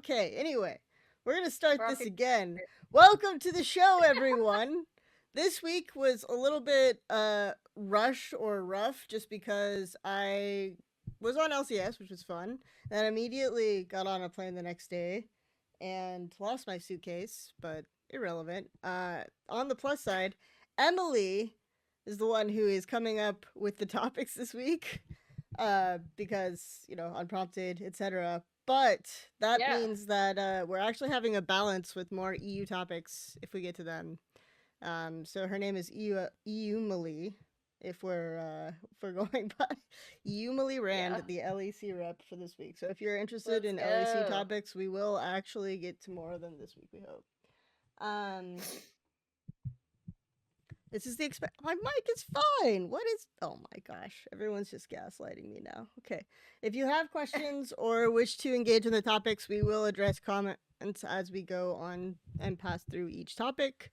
Okay, anyway, we're going to start We're off this your again. Welcome to the show, everyone. This week was a little bit rush or rough just because I was on LCS, which was fun. Then immediately got on a plane the next day and lost my suitcase, but irrelevant. On the plus side, Emily is the one who is coming up with the topics this week because, unprompted, etc. But that Yeah. means that we're actually having a balance with more EU topics if we get to them. So her name is EUmily. If we're going by EUmily Yeah. Rand, the LEC rep for this week. So if you're interested Let's in LEC go. topics, we will actually get to more of them this week. We hope. This is the my mic is fine. What is Oh my gosh. Everyone's just gaslighting me now. Okay. If you have questions or wish to engage in the topics, we will address comments as we go on and pass through each topic.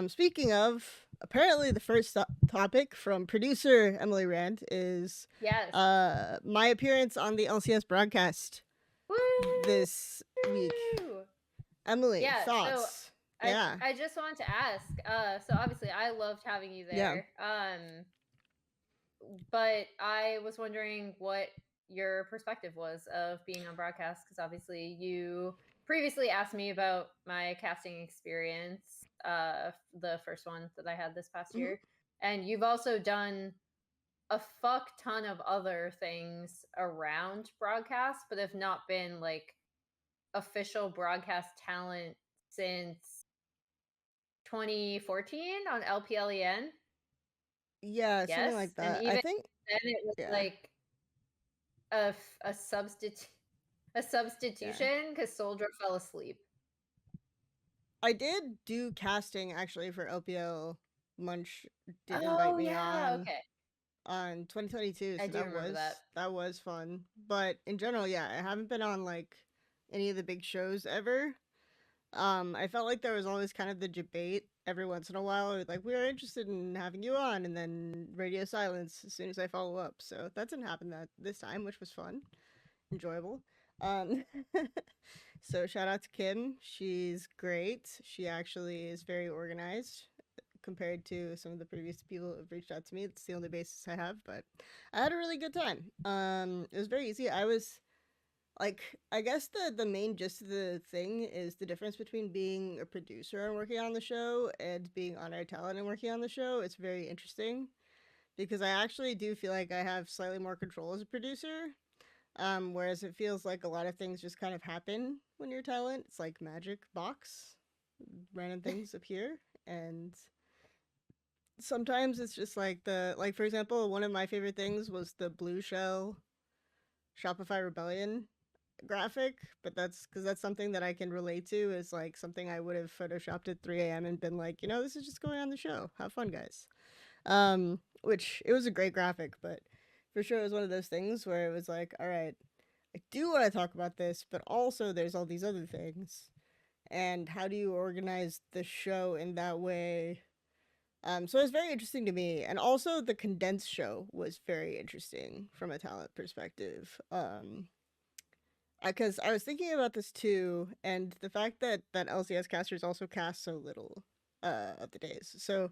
Speaking of, apparently the first topic from producer Emily Rand is Yes. my appearance on the LCS broadcast Woo! this week. Emily, Yeah, so thoughts? I Yeah. I just wanted to ask, so obviously I loved having you Yeah. there. But I was wondering what your perspective was of being on broadcast, because obviously you previously asked me about my casting experience, the first one that I had this past Mhm. year. And you've also done a fuck ton of other things around broadcast, but have not been like official broadcast talent since 2014 on LPLEN. Yeah, something Yes, like and that. I even think then it was yeah. like a Yeah. substitution because Soldier fell asleep. I did do casting actually for LPL. Munch did invite Oh me yeah, okay. on 2022, I so do that remember that. was fun. But in general, yeah, I haven't been on like any of the big shows ever. I felt like there was always kind of the debate every once in a while, like we are interested in having you on, and then radio silence as soon as I follow up. So that didn't happen that this time, which was fun, enjoyable. Um, so shout out to Kim. She's great. She actually is very organized compared to some of the previous people who have reached out to me. It's the only basis I have, but I had a really good time. It was very easy. I was like, I guess the main gist of the thing is the difference between being a producer and working on the show and being on air talent and working on the show. It's very interesting because I actually do feel like I have slightly more control as a producer. Whereas it feels like a lot of things just kind of happen when you're talent. It's like magic box, random things appear, and sometimes it's just like for example, one of my favorite things was the blue shell Shopify Rebellion graphic, but that's because that's something that I can relate to. Is like something I would have photoshopped at 3 a.m. and been like, this is just going on the show. Have fun, guys. Which it was a great graphic, but for sure it was one of those things where it was like, all right, I do want to talk about this, but also there's all these other things. And how do you organize the show in that way? So it's very interesting to me, and also the condensed show was very interesting from a talent perspective. Because I was thinking about this too, and the fact that LCS casters also cast so little of the days. So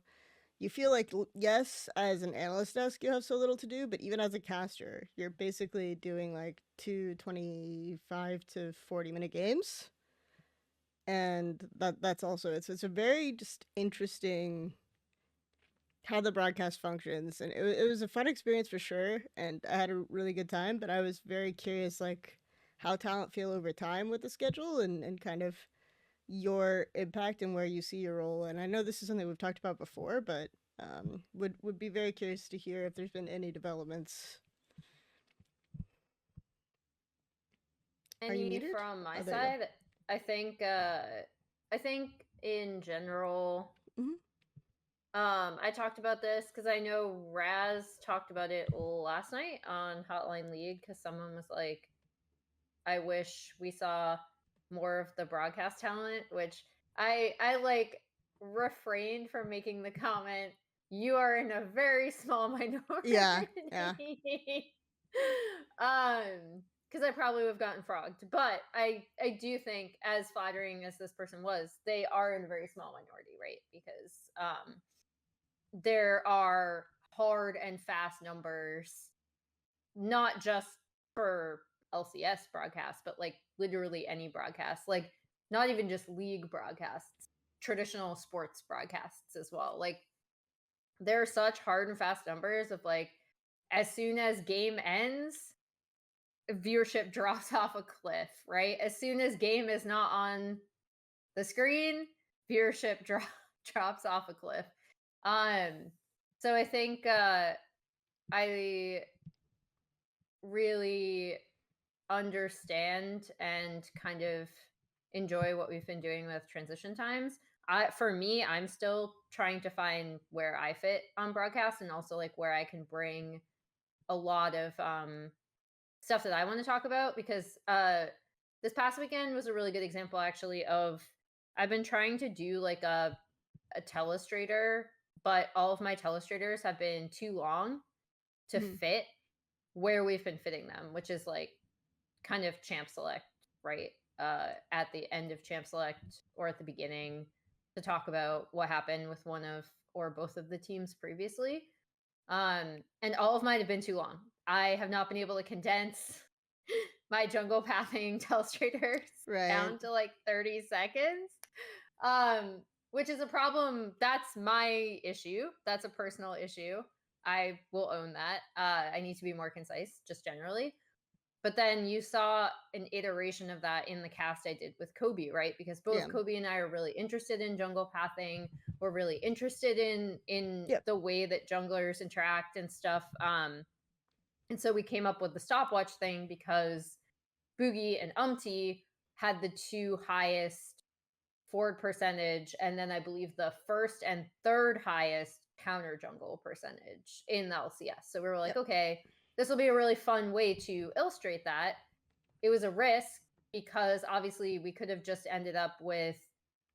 you feel like yes, as an analyst desk, you have so little to do, but even as a caster, you're basically doing like 2 25 to 40-minute games, and that's also it's a very just interesting how the broadcast functions, and it was a fun experience for sure, and I had a really good time. But I was very curious, like how talent feel over time with the schedule, and kind of your impact and where you see your role. And I know this is something we've talked about before, but would be very curious to hear if there's been any developments. Are you Any muted? from my Oh, there you go. side, I think in general, Mm-hmm. I talked about this because I know Raz talked about it last night on Hotline League, because someone was like, I wish we saw more of the broadcast talent, which I like refrained from making the comment, you are in a very small minority. Yeah, yeah. um because I probably would have gotten frogged. But I do think, as flattering as this person was, they are in a very small minority, right? Because there are hard and fast numbers, not just for LCS broadcasts, but like literally any broadcast, like not even just league broadcasts, traditional sports broadcasts as well. Like there are such hard and fast numbers of like, as soon as game ends, viewership drops off a cliff, right? As soon as game is not on the screen, viewership drops off a cliff. Um, so I think I really understand and kind of enjoy what we've been doing with transition times. For me, I'm still trying to find where I fit on broadcast, and also like where I can bring a lot of stuff that I want to talk about, because this past weekend was a really good example actually of, I've been trying to do like a telestrator, but all of my telestrators have been too long to Mhm. fit where we've been fitting them, which is like kind of champ select, right? At the end of champ select or at the beginning, to talk about what happened with one of or both of the teams previously. And all of mine have been too long. I have not been able to condense my jungle pathing telestrators Right. down to like 30 seconds. Which is a problem. That's my issue. That's a personal issue. I will own that. I need to be more concise, just generally. But then you saw an iteration of that in the cast I did with Kobe, right? Because both Yeah. Kobe and I are really interested in jungle pathing. We're really interested in Yep. the way that junglers interact and stuff. And so we came up with the stopwatch thing because Boogie and Umti had the two highest forward percentage, and then I believe the first and third highest counter jungle percentage in the LCS. So we were like, Yep. okay, this will be a really fun way to illustrate that. It was a risk because obviously we could have just ended up with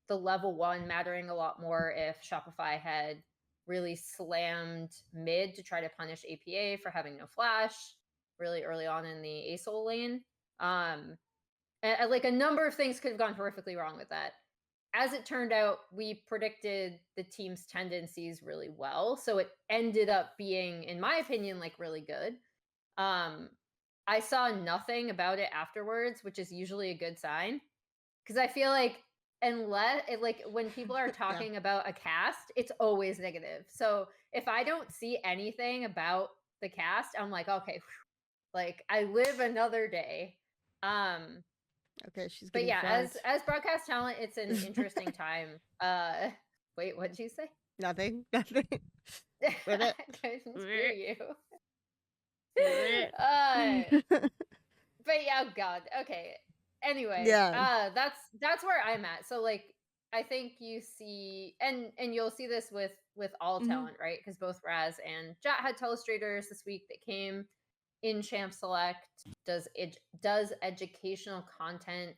the level one mattering a lot more if Shopify had really slammed mid to try to punish APA for having no flash really early on in the ASOL lane. And like a number of things could have gone horrifically wrong with that. As it turned out, we predicted the team's tendencies really well. So it ended up being, in my opinion, like really good. I saw nothing about it afterwards, which is usually a good sign. Because I feel like, unless it, like when people are Yeah. talking about a cast, it's always negative. So if I don't see anything about the cast, I'm like, okay, whew, like I live another day. Okay, she's But getting yeah, frogged. as broadcast talent, it's an interesting time. Wait, what did you say? Nothing. Nothing. I Ribbit. couldn't hear Ribbit. you. Ribbit. uh, but yeah, oh god. Okay. Anyway, Yeah. that's where I'm at. So like, I think you see, and you'll see this with all Hmm. talent, right? Because both Raz and Jat had telestrators this week that came in Champ Select. Does educational content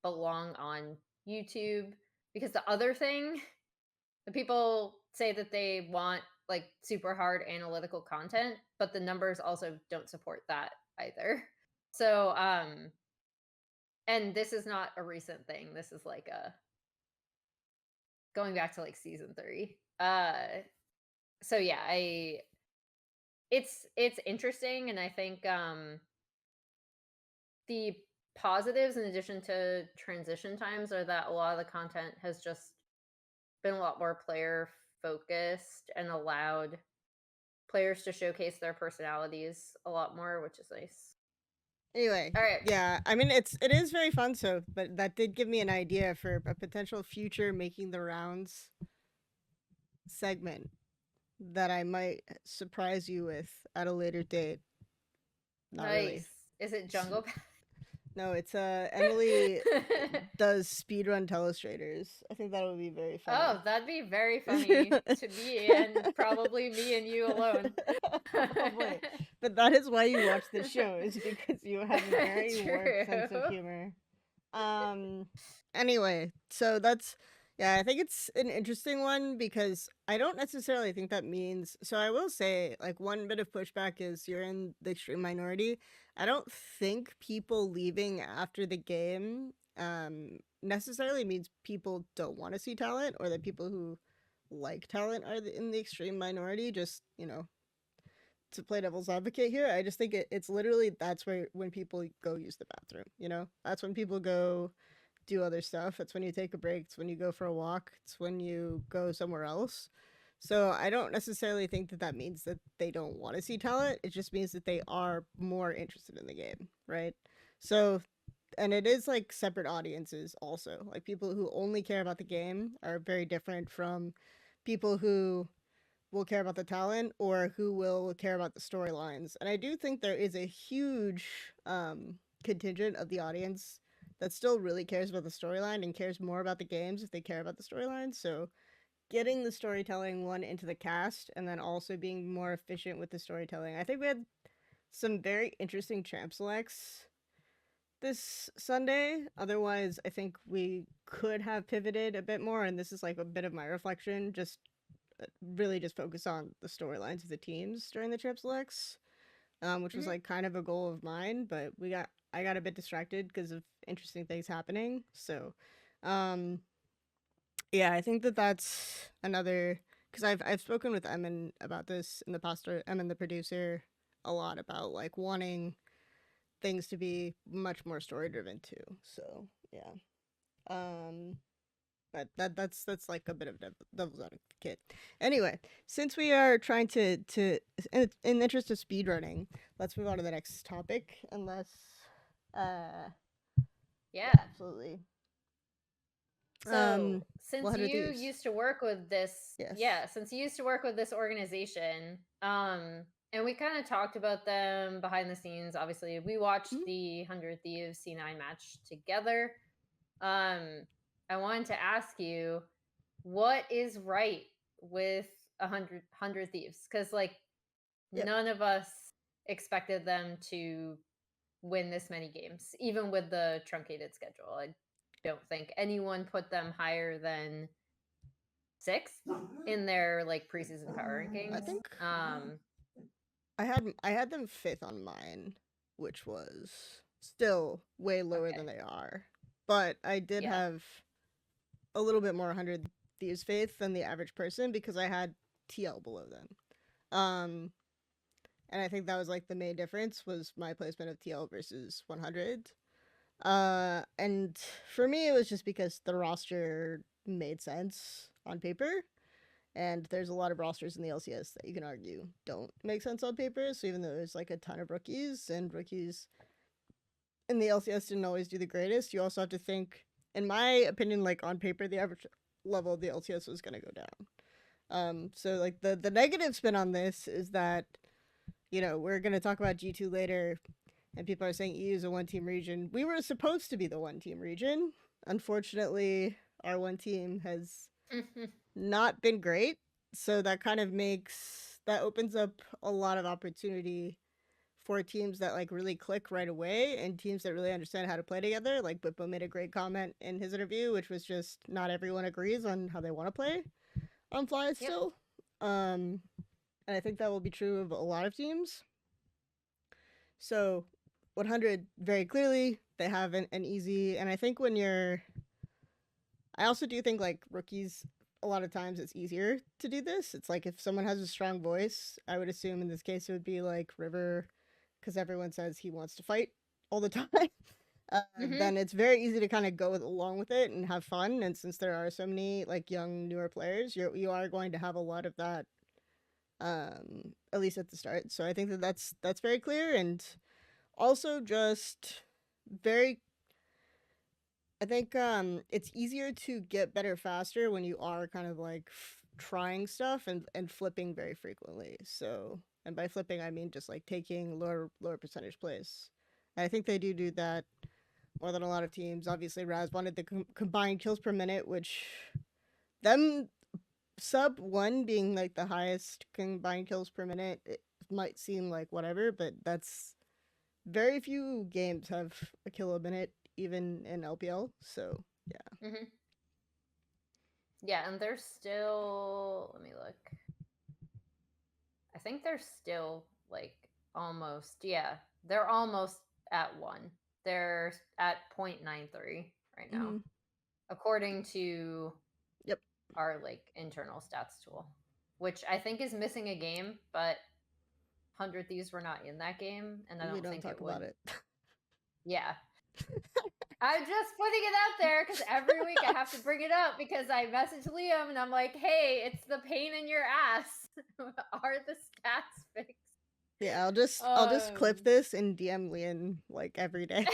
belong on YouTube? Because the other thing, the people say that they want like super hard analytical content, but the numbers also don't support that either. So and this is not a recent thing. This is like a going back to like season 3. So yeah, it's interesting, and I think the positives in addition to transition times are that a lot of the content has just been a lot more player focused and allowed players to showcase their personalities a lot more, which is nice. Anyway, All right. yeah, I mean it is very fun. So, but that did give me an idea for a potential future making the rounds segment that I might surprise you with at a later date. Not really. Nice. Is it Jungle Path? No, it's Emily does speedrun telestrators. I think that would be very funny. Oh, that'd be very funny to me, and probably me and you alone. Probably. But that is why you watch this show, is because you have a very warped sense of True. humor. Anyway, so that's, yeah, I think it's an interesting one because I don't necessarily think that means, so I will say, like, one bit of pushback is you're in the extreme minority. I don't think people leaving after the game necessarily means people don't want to see talent, or that people who like talent are in the extreme minority. Just, to play devil's advocate here, I just think it's literally that's where when people go use the bathroom. That's when people go do other stuff. It's when you take a break. It's when you go for a walk. It's when you go somewhere else. So I don't necessarily think that that means that they don't want to see talent. It just means that they are more interested in the game, right? So, and it is like separate audiences also. Like people who only care about the game are very different from people who will care about the talent or who will care about the storylines. And I do think there is a huge contingent of the audience that still really cares about the storyline and cares more about the games if they care about the storyline. So getting the storytelling one into the cast and then also being more efficient with the storytelling. I think we had some very interesting champ selects this Sunday. Otherwise, I think we could have pivoted a bit more, and this is like a bit of my reflection. Just really just focus on the storylines of the teams during the trip selects, which was Hmm. like kind of a goal of mine, but I got a bit distracted because of interesting things happening. So, um, yeah, I think that that's another because I've spoken with Emin about this in the past, or Emin the producer, a lot about like wanting things to be much more story driven too. So yeah, um, but that's like a bit of devil's advocate. Anyway, since we are trying to in the interest of speed running, let's move on to the next topic. Unless, uh, Yeah. yeah, absolutely. So, Well, since 100 you Thieves. used to work with this, Yes. yeah, since you used to work with this organization, and we kind of talked about them behind the scenes. Obviously, we watched Mhm. the 100 Thieves C9 match together. Um, I wanted to ask you, what is right with 100 Thieves? Because, like, Yep. none of us expected them to win this many games, even with the truncated schedule. I don't think anyone put them higher than sixth in their like preseason power I rankings. think I had them fifth on mine, which was still way lower than Okay. they are. But I did Yeah. have a little bit more 100 Thieves faith than the average person because I had TL below them. Um, and I think that was like the main difference was my placement of TL versus 100. And for me, it was just because the roster made sense on paper, and there's a lot of rosters in the LCS that you can argue don't make sense on paper. So even though there's like a ton of rookies, and rookies in the LCS didn't always do the greatest, you also have to think, in my opinion, like on paper, the average level of the LCS was gonna go down. So like the negative spin on this is that we're gonna talk about G2 later, and people are saying EU is a one team region. We were supposed to be the one team region. Unfortunately, our one team has not been great. So that kind of that opens up a lot of opportunity for teams that like really click right away and teams that really understand how to play together. Like Bippo made a great comment in his interview, which was just not everyone agrees on how they want to play on Fly Yep. still. Um, and I think that will be true of a lot of teams. So 100 very clearly they have an easy, and I think when you're I also do think like rookies, a lot of times it's easier to do this. It's like if someone has a strong voice, I would assume in this case it would be like River, because everyone says he wants to fight all the time. Hmm. Then it's very easy to kind of go along with it and have fun. And since there are so many like young newer players, you are going to have a lot of that, at least at the start. So I think that that's very clear, and also just very I think it's easier to get better faster when you are kind of like trying stuff and flipping very frequently. So, and by flipping I mean just like taking lower percentage plays. And I think they do that more than a lot of teams. Obviously, Raz wanted the combined kills per minute, which them sub one being like the highest combined kills per minute, it might seem like whatever, but that's very few games have a kill a minute, even in LPL. So yeah. Hmm. Yeah, and they're still. Let me look. I think they're still like almost. Yeah, They're almost at 1. They're at 0.93 right now, Mm-hmm. according to Yep. our like internal stats tool, which I think is missing a game, but 100 Thieves were not in that game, and I We don't don't think talk it about would. it. Yeah. I'm just putting it out there because every week I have to bring it up because I message Liam and I'm like, hey, it's the pain in your ass. Are the stats fixed? Yeah, I'll just clip Um, this and DM Liam like every day.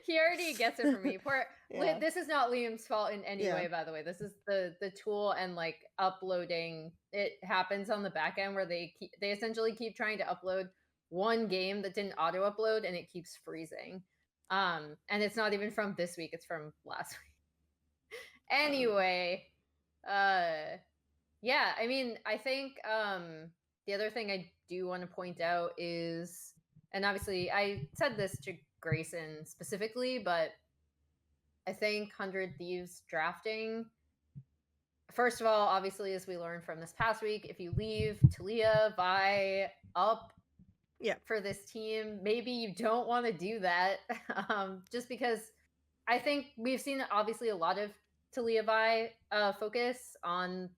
he already gets it from me. Poor, Yeah. this is not Liam's fault in any Yeah. way, by the way. This is the tool and like uploading. It happens on the back end where they essentially keep trying to upload one game that didn't auto upload and it keeps freezing. And it's not even from this week; it's from last week. Um. Anyway, yeah, I mean, I think the other thing I do want to point out is, and obviously I said this to Grayson specifically, but I think 100 Thieves drafting, first of all, obviously, as we learned from this past week, if you leave Talia, Vi up Yeah. for this team, maybe you don't want to do that. Just because I think we've seen obviously a lot of Talia Vi focus on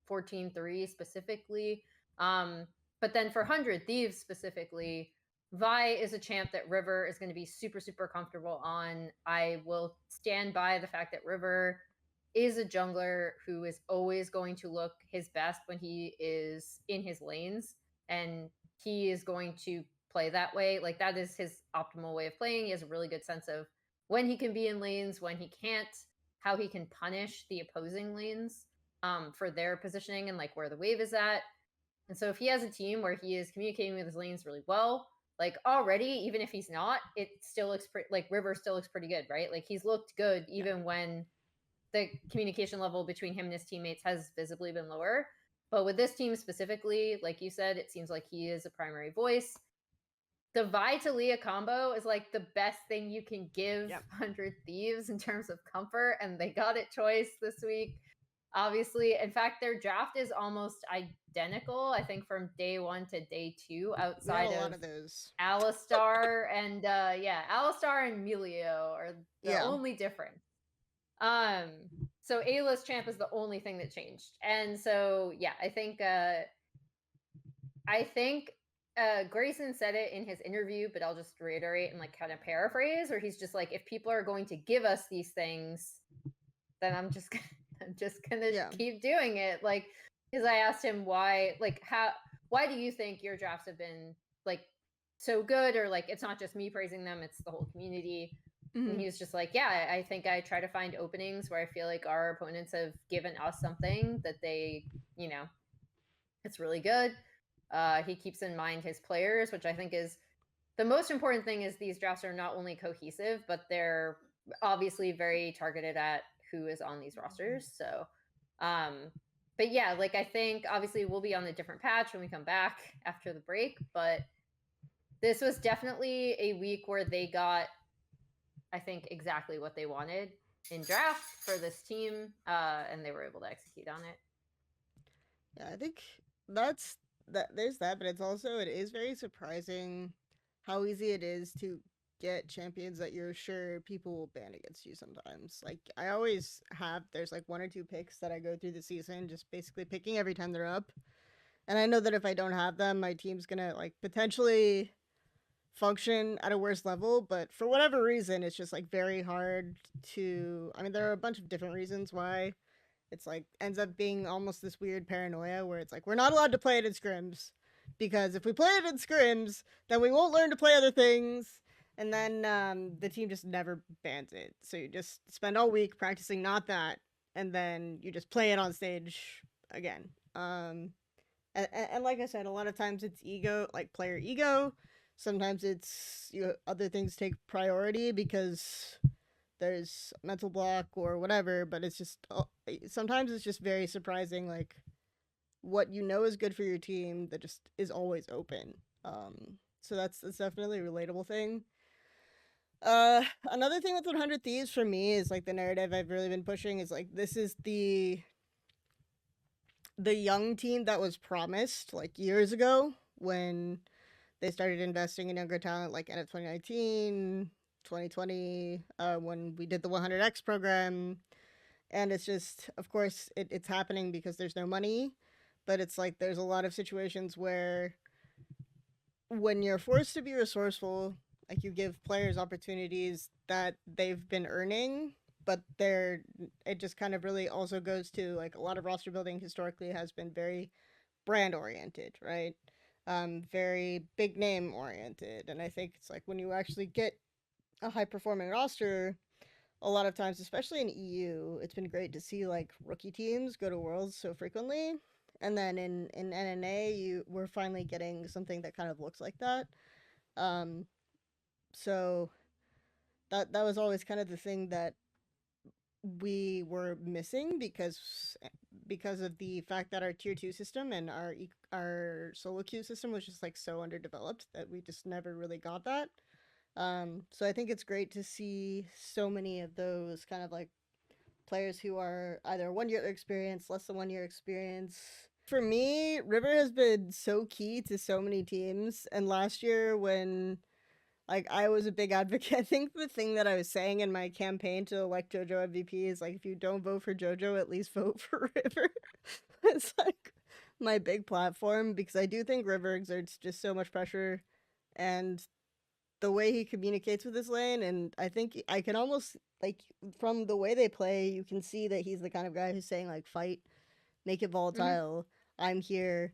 14-3 specifically. But then for 100 Thieves specifically, Vi is a champ that River is going to be super, super comfortable on. I will stand by the fact that River is a jungler who is always going to look his best when he is in his lanes. And he is going to play that way. Like, that is his optimal way of playing. He has a really good sense of when he can be in lanes, when he can't, how he can punish the opposing lanes for their positioning and like where the wave is at. And so if he has a team where he is communicating with his lanes really well, like already, even if he's not, it still looks like River still looks pretty good, right? Like he's looked good Yeah. even when the communication level between him and his teammates has visibly been lower. But with this team specifically, like you said, it seems like he is a primary voice. The Vi to Leah combo is like the best thing you can give Yep. 100 Thieves in terms of comfort, and they got it choice this week. Obviously, in fact, their draft is almost identical, I think, from day 1 to day 2, We had a outside lot of of those. Alistar and Alistar and Melio are the Yeah. only difference. Um, so A-list champ is the only thing that changed. And so yeah, I think Grayson said it in his interview, but I'll just reiterate and like kind of paraphrase, where he's just like, if people are going to give us these things, then I'm just gonna Yeah. keep doing it. Like, because I asked him why do you think your drafts have been like so good, or like it's not just me praising them, it's the whole community. And Mm-hmm. he was just like, yeah, I think I try to find openings where I feel like our opponents have given us something that they, it's really good. He keeps in mind his players, which I think is the most important thing. Is these drafts are not only cohesive, but they're obviously very targeted at who is on these rosters. So, but yeah, like I think obviously we'll be on a different patch when we come back after the break, but this was definitely a week where they got, I think, exactly what they wanted in draft for this team, and they were able to execute on it. Yeah, I think that's that. There's that, but it is very surprising how easy it is to get champions that you're sure people will ban against you sometimes. Like I always have, there's like one or two picks that I go through the season just basically picking every time they're up. And I know that if I don't have them, my team's gonna like potentially function at a worse level, but for whatever reason, it's just like very hard to. I mean, there are a bunch of different reasons why it's like ends up being almost this weird paranoia where it's like we're not allowed to play it in scrims because if we play it in scrims, then we won't learn to play other things. And then the team just never bans it. So you just spend all week practicing not that, and then you just play it on stage again. And like I said, a lot of times it's ego, like player ego. Sometimes it's other things take priority because there's mental block or whatever. But it's just sometimes it's just very surprising, like what you know is good for your team that just is always open. So that's definitely a relatable thing. Another thing with 100 Thieves for me is like the narrative I've really been pushing is like this is the young team that was promised like years ago when They started investing in younger talent like end of 2019, 2020, when we did the 100X program. And it's just, of course, it's happening because there's no money. But it's like there's a lot of situations where when you're forced to be resourceful, like you give players opportunities that they've been earning, but they're it just kind of really also goes to like a lot of roster building historically has been very brand oriented, right? Very big name oriented, and I think it's like when you actually get a high performing roster, a lot of times, especially in EU, it's been great to see like rookie teams go to Worlds so frequently. And then in NNA, we're finally getting something that kind of looks like that. Um, so that was always kind of the thing that we were missing because of the fact that our tier 2 system and our solo queue system was just like so underdeveloped that we just never really got that. So I think it's great to see so many of those kind of like players who are either 1 year experience, less than 1 year experience. For me, River has been so key to so many teams. And last year, when like I was a big advocate, I think the thing that I was saying in my campaign to elect JoJo MVP is like, if you don't vote for JoJo, at least vote for River. It's like my big platform because I do think River exerts just so much pressure, and the way he communicates with his lane, and I think I can almost like from the way they play, you can see that he's the kind of guy who's saying like fight, make it Hmm. volatile, I'm here.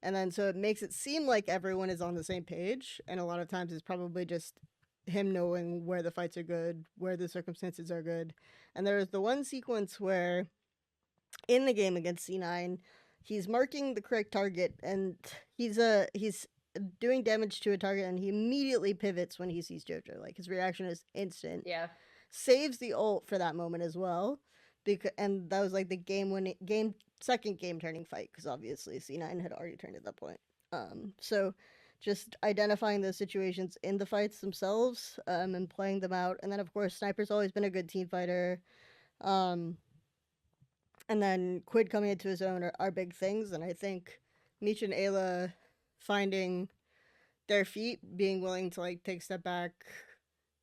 And then so it makes it seem like everyone is on the same page, and a lot of times it's probably just him knowing where the fights are good, where the circumstances are good. And there was the one sequence where in the game against C9, he's marking the correct target, and he's doing damage to a target, and he immediately pivots when he sees JoJo. Like his reaction is instant. Yeah. Saves the ult for that moment as well, because and that was like the game second game turning fight because obviously C9 had already turned at that point. So just identifying those situations in the fights themselves, and playing them out, and then of course Sniper's always been a good team fighter. Um, and then Quid coming into his own are big things. And I think Meech and Ayla finding their feet, being willing to like take a step back,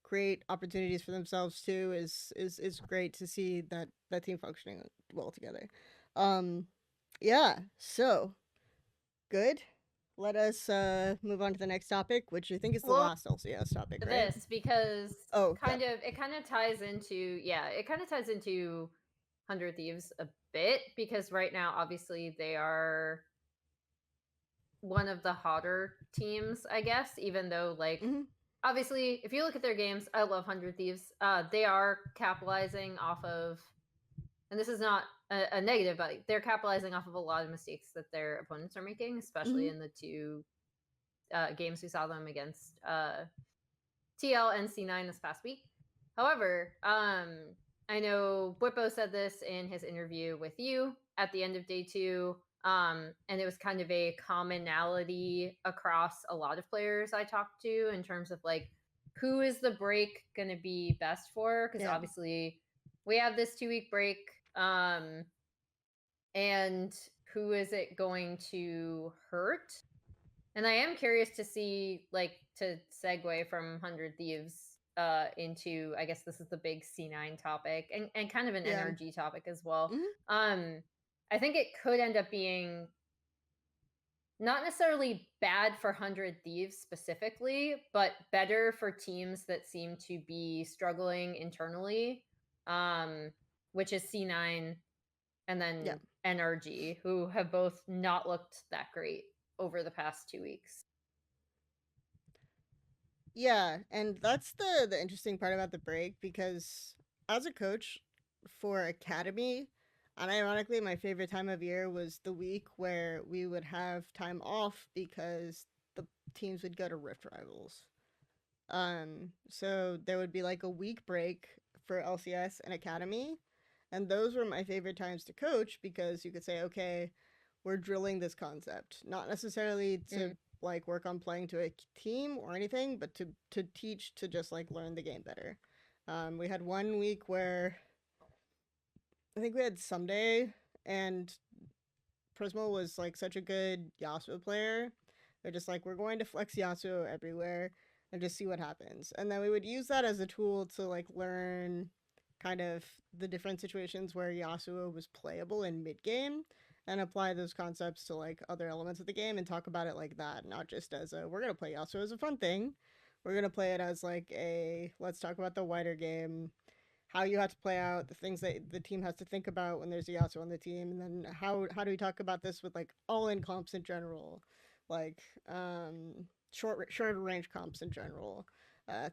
create opportunities for themselves too, is great to see that team functioning well together. Um, yeah. So good. Let us move on to the next topic, which I think is the Well, last LCS topic, right? this because Oh, yeah. it kind of ties into, yeah, it kind of ties into 100 Thieves a bit because right now obviously they are one of the hotter teams, I guess, even though like Mm-hmm. obviously if you look at their games, I love 100 Thieves. They are capitalizing off of, and this is not a negative, but they're capitalizing off of a lot of mistakes that their opponents are making, especially Mm-hmm. in the two games we saw them against TL and C9 this past week. However, I know Bwippo said this in his interview with you at the end of day two, and it was kind of a commonality across a lot of players I talked to in terms of like who is the break going to be best for? Because Yeah. obviously we have this 2 week break, and who is it going to hurt? And I am curious to see, like, to segue from 100 Thieves into, I guess this is the big C9 topic and kind of an Yeah. NRG topic as well. Mm-hmm. Um, I think it could end up being not necessarily bad for 100 Thieves specifically, but better for teams that seem to be struggling internally, um, which is C9 and Yeah. then NRG, who have both not looked that great over the past 2 weeks. Yeah, and that's the interesting part about the break because as a coach for academy, and ironically my favorite time of year was the week where we would have time off because the teams would go to Rift Rivals. So there would be like a week break for LCS and academy, and those were my favorite times to coach because you could say, okay, we're drilling this concept, not necessarily to Mm. like work on playing to a team or anything, but to teach to just like learn the game better. We had 1 week where I think we had Someday, and Prismo was like such a good Yasuo player They're just like, we're going to flex Yasuo everywhere and just see what happens. And then we would use that as a tool to like learn kind of the different situations where Yasuo was playable in mid game and apply those concepts to like other elements of the game and talk about it like that, not just as a we're gonna play Yasuo as a fun thing. We're gonna play it as like a let's talk about the wider game, how you have to play out the things that the team has to think about when there's a Yasuo on the team, and then how do we talk about this with like all in comps in general, like shorter range comps in general,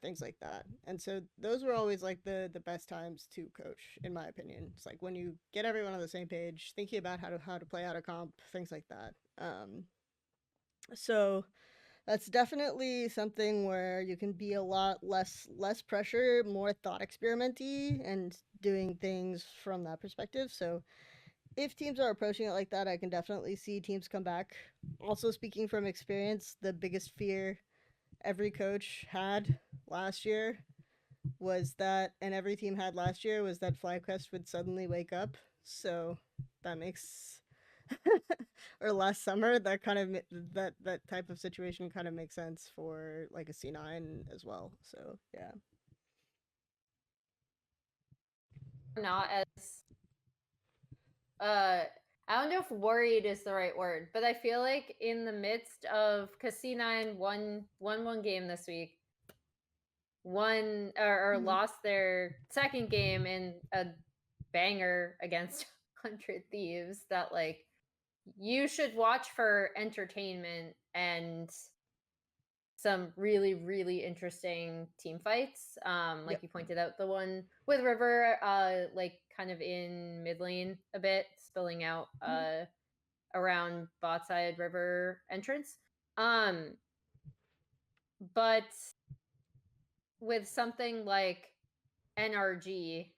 things like that. And so those were always like the best times to coach, in my opinion. It's like when you get everyone on the same page, thinking about how to play out a comp, things like that. So that's definitely something where you can be a lot less pressure, more thought experimenty, and doing things from that perspective. So if teams are approaching it like that, I can definitely see teams come back. Also, speaking from experience, the biggest fear every coach had last year was that, and every team had last year, was that FlyQuest would suddenly wake up. So that makes or last summer, that kind of that type of situation kind of makes sense for like a C9 as well. So yeah. Not as uh I don't know if worried is the right word, but I feel like in the midst of because C9 won one game this week, won or Mm-hmm. lost their second game in a banger against 100 Thieves that like you should watch for entertainment and some really really interesting team fights. Like Yep. you pointed out, the one with River, like kind of in mid lane a bit, spilling out Mm-hmm. around bot side River entrance. Um, but with something like NRG,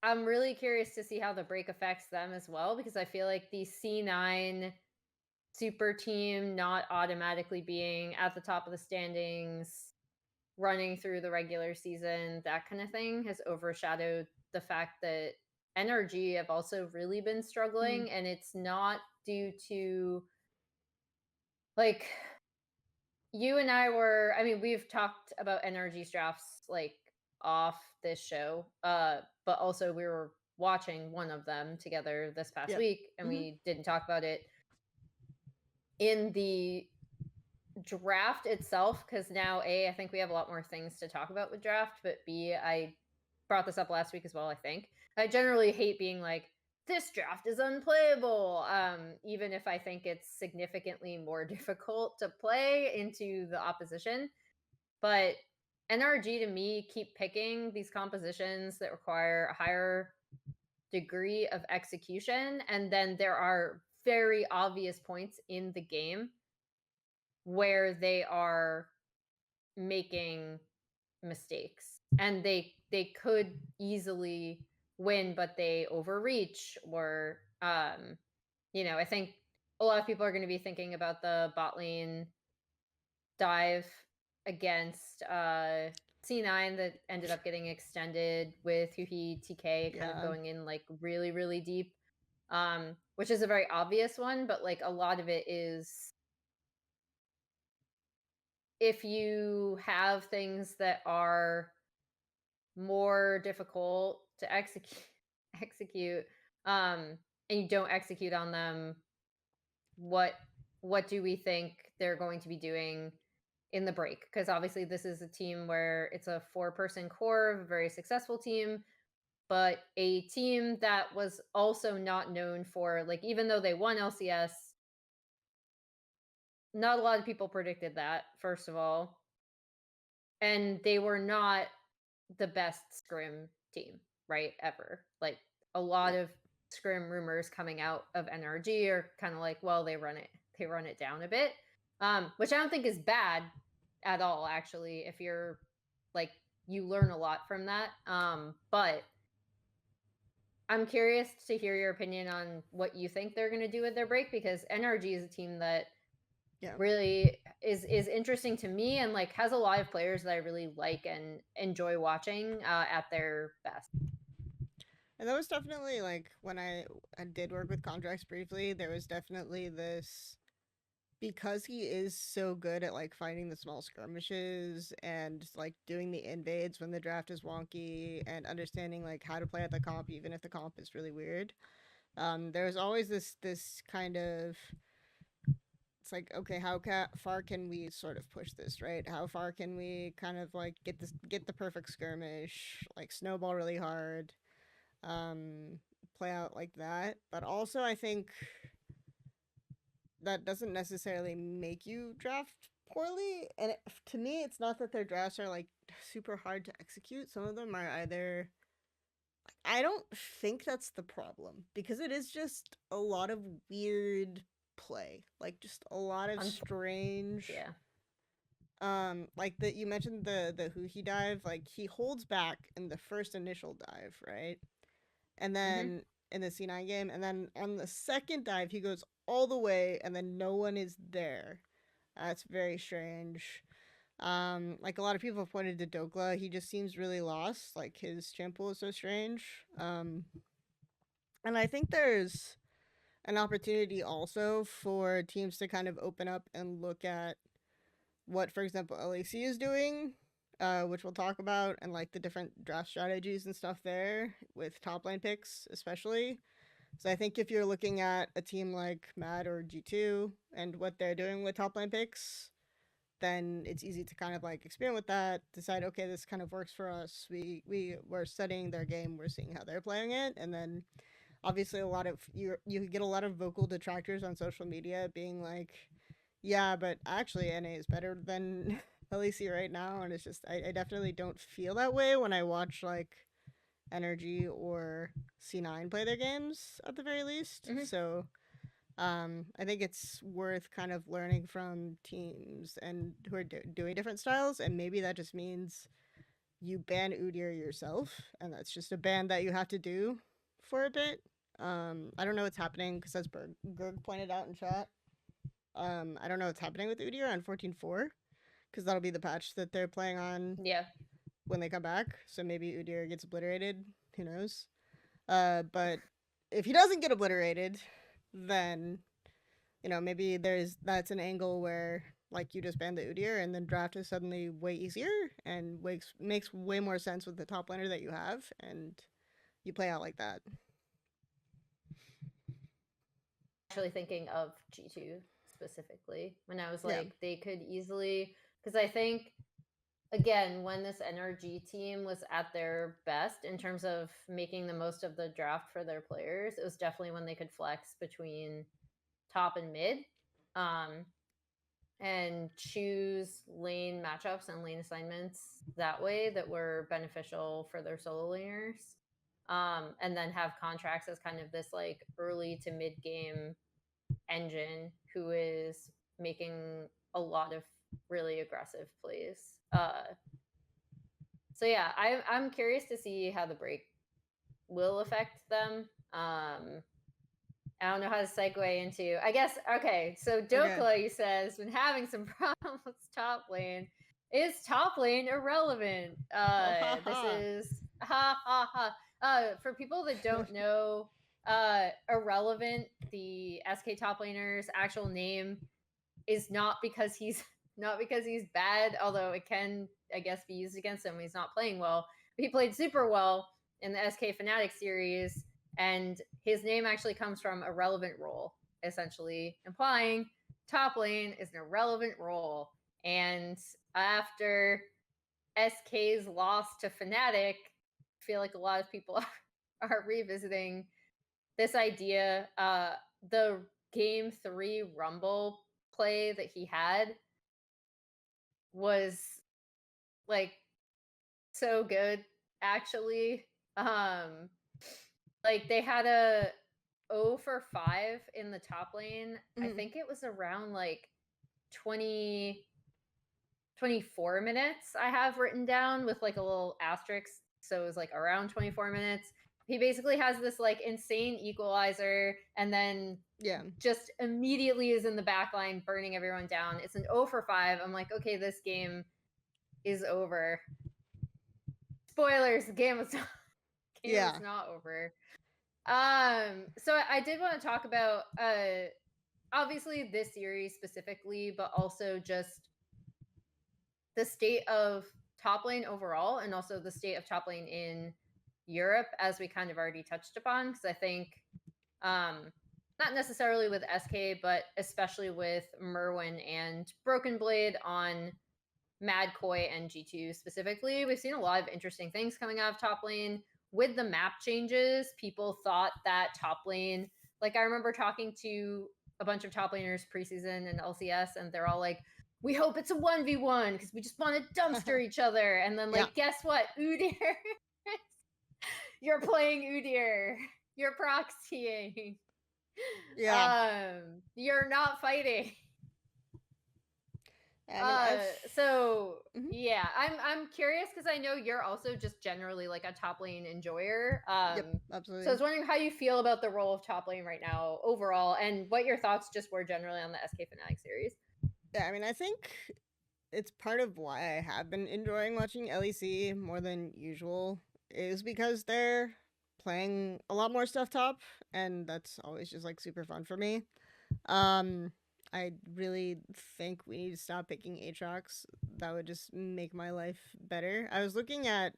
I'm really curious to see how the break affects them as well, because I feel like the C9 super team not automatically being at the top of the standings, running through the regular season, that kind of thing has overshadowed the fact that NRG have also really been Mm-hmm. struggling, and it's not due to like you and I were, I mean, we've talked about NRG drafts like off this show, but also we were watching one of them together this past Yep. week, and Mm-hmm. we didn't talk about it in the draft itself because now A, I think we have a lot more things to talk about with draft, but B, I brought this up last week as well. I think I generally hate being like, this draft is unplayable, even if I think it's significantly more difficult to play into the opposition. But NRG to me keep picking these compositions that require a higher degree of execution, and then there are very obvious points in the game where they are making mistakes, and they could easily win, but they overreach, or I think a lot of people are going to be thinking about the bot lane dive against C9 that ended up getting extended with Huhi TK kind of Yeah. going in like really really deep, which is a very obvious one, but like a lot of it is if you have things that are more difficult to execute, and you don't execute on them, what what do we think they're going to be doing in the break? Because obviously this is a team where it's a four-person core, a very successful team, but a team that was also not known for, like, even though they won LCS, not a lot of people predicted that, first of all, and they were not the best scrim team, right? Ever. Like a lot Yep. of scrim rumors coming out of NRG are kind of like, well, they run it down a bit. Which I don't think is bad at all, actually, if you're like you learn a lot from that. But I'm curious to hear your opinion on what you think they're gonna do with their break, because NRG is a team that Yeah. really is interesting to me, and like has a lot of players that I really like and enjoy watching at their best. And that was definitely like when I did work with contracts briefly, there was definitely this. because he is so good at like finding the small skirmishes and like doing the invades when the draft is wonky and understanding like how to play at the comp even if the comp is really weird. There's always this kind of, it's like, okay, far can we sort of push this, right? How far can we kind of like get the perfect skirmish, like snowball really hard, um, play out like that. But also, I think that doesn't necessarily make you draft poorly. And to me, it's not that their drafts are like super hard to execute. Some of them are either, I don't think that's the problem because it is just a lot of weird play, like just a lot of strange. Yeah. Like the you mentioned the who he dive, like he holds back in the first initial dive, right? And Mhm. then in the C9 game, and then on the second dive he goes all the way and then no one is there. That's very strange. Like a lot of people have pointed to Dokla, he just seems really lost. Like his champ pool is so strange. And I think there's an opportunity also for teams to kind of open up and look at what, for example, LAC is doing, which we'll talk about, and like the different draft strategies and stuff there with top lane picks, especially. So I think if you're looking at a team like Mad or G2 and what they're doing with top lane picks, then it's easy to kind of like experiment with that, decide, okay, this kind of works for us. We're studying their game, we're seeing how they're playing it, and then obviously a lot of you get a lot of vocal detractors on social media being like, yeah, but actually NA is better than LEC right now, and it's just I definitely don't feel that way when I watch like Energy or C9 play their games at the very least. Mhm. So I think it's worth kind of learning from teams and who are doing different styles, and maybe that just means you ban Udyr yourself, and that's just a ban that you have to do for a bit. I don't know what's happening because as Gerg pointed out in chat, I don't know what's happening with Udyr on 14.4 because that'll be the patch that they're playing on Yeah. when they come back. So maybe Udyr gets obliterated. Who knows? But if he doesn't get obliterated, then maybe that's an angle where like you just ban the Udyr and then draft is suddenly way easier and makes way more sense with the top laner that you have, and you play out like that. Actually thinking of G2 specifically when I was Yeah. like they could easily, because I think again when this NRG team was at their best in terms of making the most of the draft for their players, it was definitely when they could flex between top and mid, um, and choose lane matchups and lane assignments that way that were beneficial for their solo laners. And then have contracts as kind of this like early to mid game engine who is making a lot of really aggressive plays. So yeah, I'm curious to see how the break will affect them. I don't know how to segue into. I guess okay. So Okay. Dokla, you says, been having some problems with top lane. Is top lane irrelevant? Oh, ha This ha. is ha ha ha. For people that don't know, irrelevant. The SK top laner's actual name is not because he's not because he's bad, although it can, I guess, be used against him when he's not playing well. But he played super well in the SK Fnatic series, and his name actually comes from a relevant role, essentially implying top lane is an irrelevant role. And after SK's loss to Fnatic, I feel like a lot of people are revisiting this idea. The game 3 Rumble play that he had was like so good, actually. Like they had a 0 for 5 in the top lane. I Mm, think it was around like 20 24 minutes I have written down with like a little asterisk. So it was like around 24 minutes. He basically has this like insane equalizer and then yeah. just immediately is in the back line burning everyone down. It's an 0 for 5. I'm like, okay, this game is over. Spoilers, the game was not, game was Yeah. not over. So I did want to talk about obviously this series specifically, but also just the state of top lane overall, and also the state of top lane in Europe, as we kind of already touched upon. Because I think, um, not necessarily with SK, but especially with Merwin and Broken Blade on Mad Koi and G2 specifically, we've seen a lot of interesting things coming out of top lane. With the map changes, people thought that top lane, like I remember talking to a bunch of top laners preseason and LCS, and they're all like, we hope it's a 1v1 because we just want to dumpster each other. And then, Yeah, like, guess what? Udyr, you're playing Udyr. You're proxying. yeah. You're not fighting. I mean, I've. So Mhm. yeah, I'm curious because I know you're also just generally like a top lane enjoyer. Yep, So I absolutely. was wondering how you feel about the role of top lane right now overall, and what your thoughts just were generally on the SK Fnatic series. Yeah, I mean, I think it's part of why I have been enjoying watching LEC more than usual is because they're playing a lot more stuff top, and that's always just like super fun for me. Um, I really think we need to stop picking Aatrox. That would just make my life better. I was looking at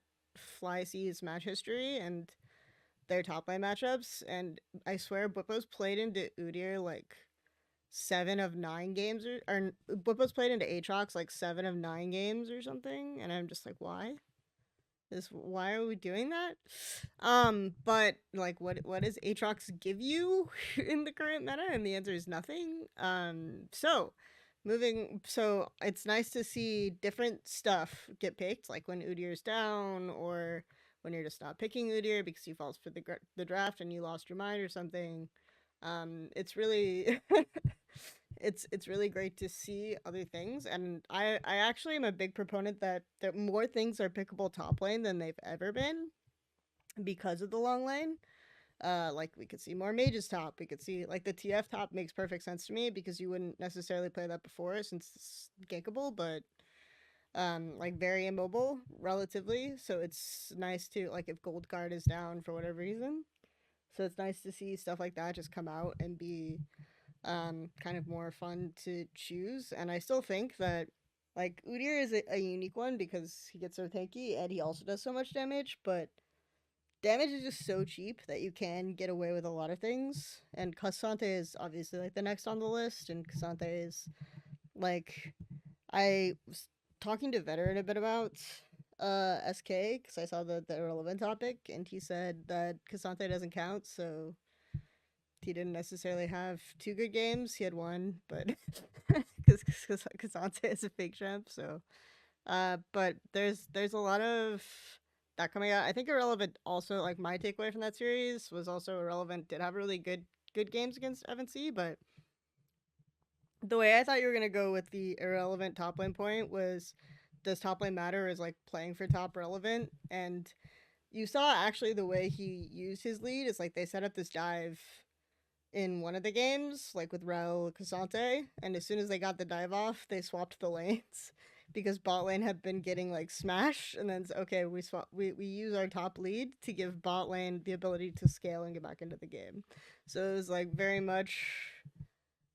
FlyC's match history and their top lane matchups, and I swear Bwipo's played into Udyr like 7 of 9 games, or Bwipo's played into Aatrox like 7 of 9 games or something, and I'm just like, why? Why are we doing that? But like, what does Aatrox give you in the current meta? And the answer is nothing. So it's nice to see different stuff get picked, like when Udyr's down, or when you're just not picking Udyr because he falls for the draft and you lost your mind or something. It's really it's really great to see other things, and I actually am a big proponent that more things are pickable top lane than they've ever been because of the long lane. Like we could see more mages top. We could see like the TF top makes perfect sense to me because you wouldn't necessarily play that before since it's gankable, but like very immobile relatively. So it's nice to like if Gold Guard is down for whatever reason. So it's nice to see stuff like that just come out and be kind of more fun to choose. And I still think that like Udyr is a unique one because he gets so tanky and he also does so much damage, but damage is just so cheap that you can get away with a lot of things. And Cassante is obviously like the next on the list, and Cassante is like I was talking to Veteran a bit about SK because I saw the irrelevant topic, and he said that Cassante doesn't count, so he didn't necessarily have 2 good games. He had one, but because Kazante is a fake champ, so but there's a lot of that coming out. I think Irrelevant also like my takeaway from that series was also Irrelevant did have really good games against FNC, but the way I thought you were gonna go with the Irrelevant top lane point was does top lane matter is like playing for top relevant, and you saw actually the way he used his lead is like they set up this dive in one of the games, like with Raul Casante, and as soon as they got the dive off, they swapped the lanes because bot lane had been getting like smashed, and then okay, we use our top lead to give bot lane the ability to scale and get back into the game. So it was like very much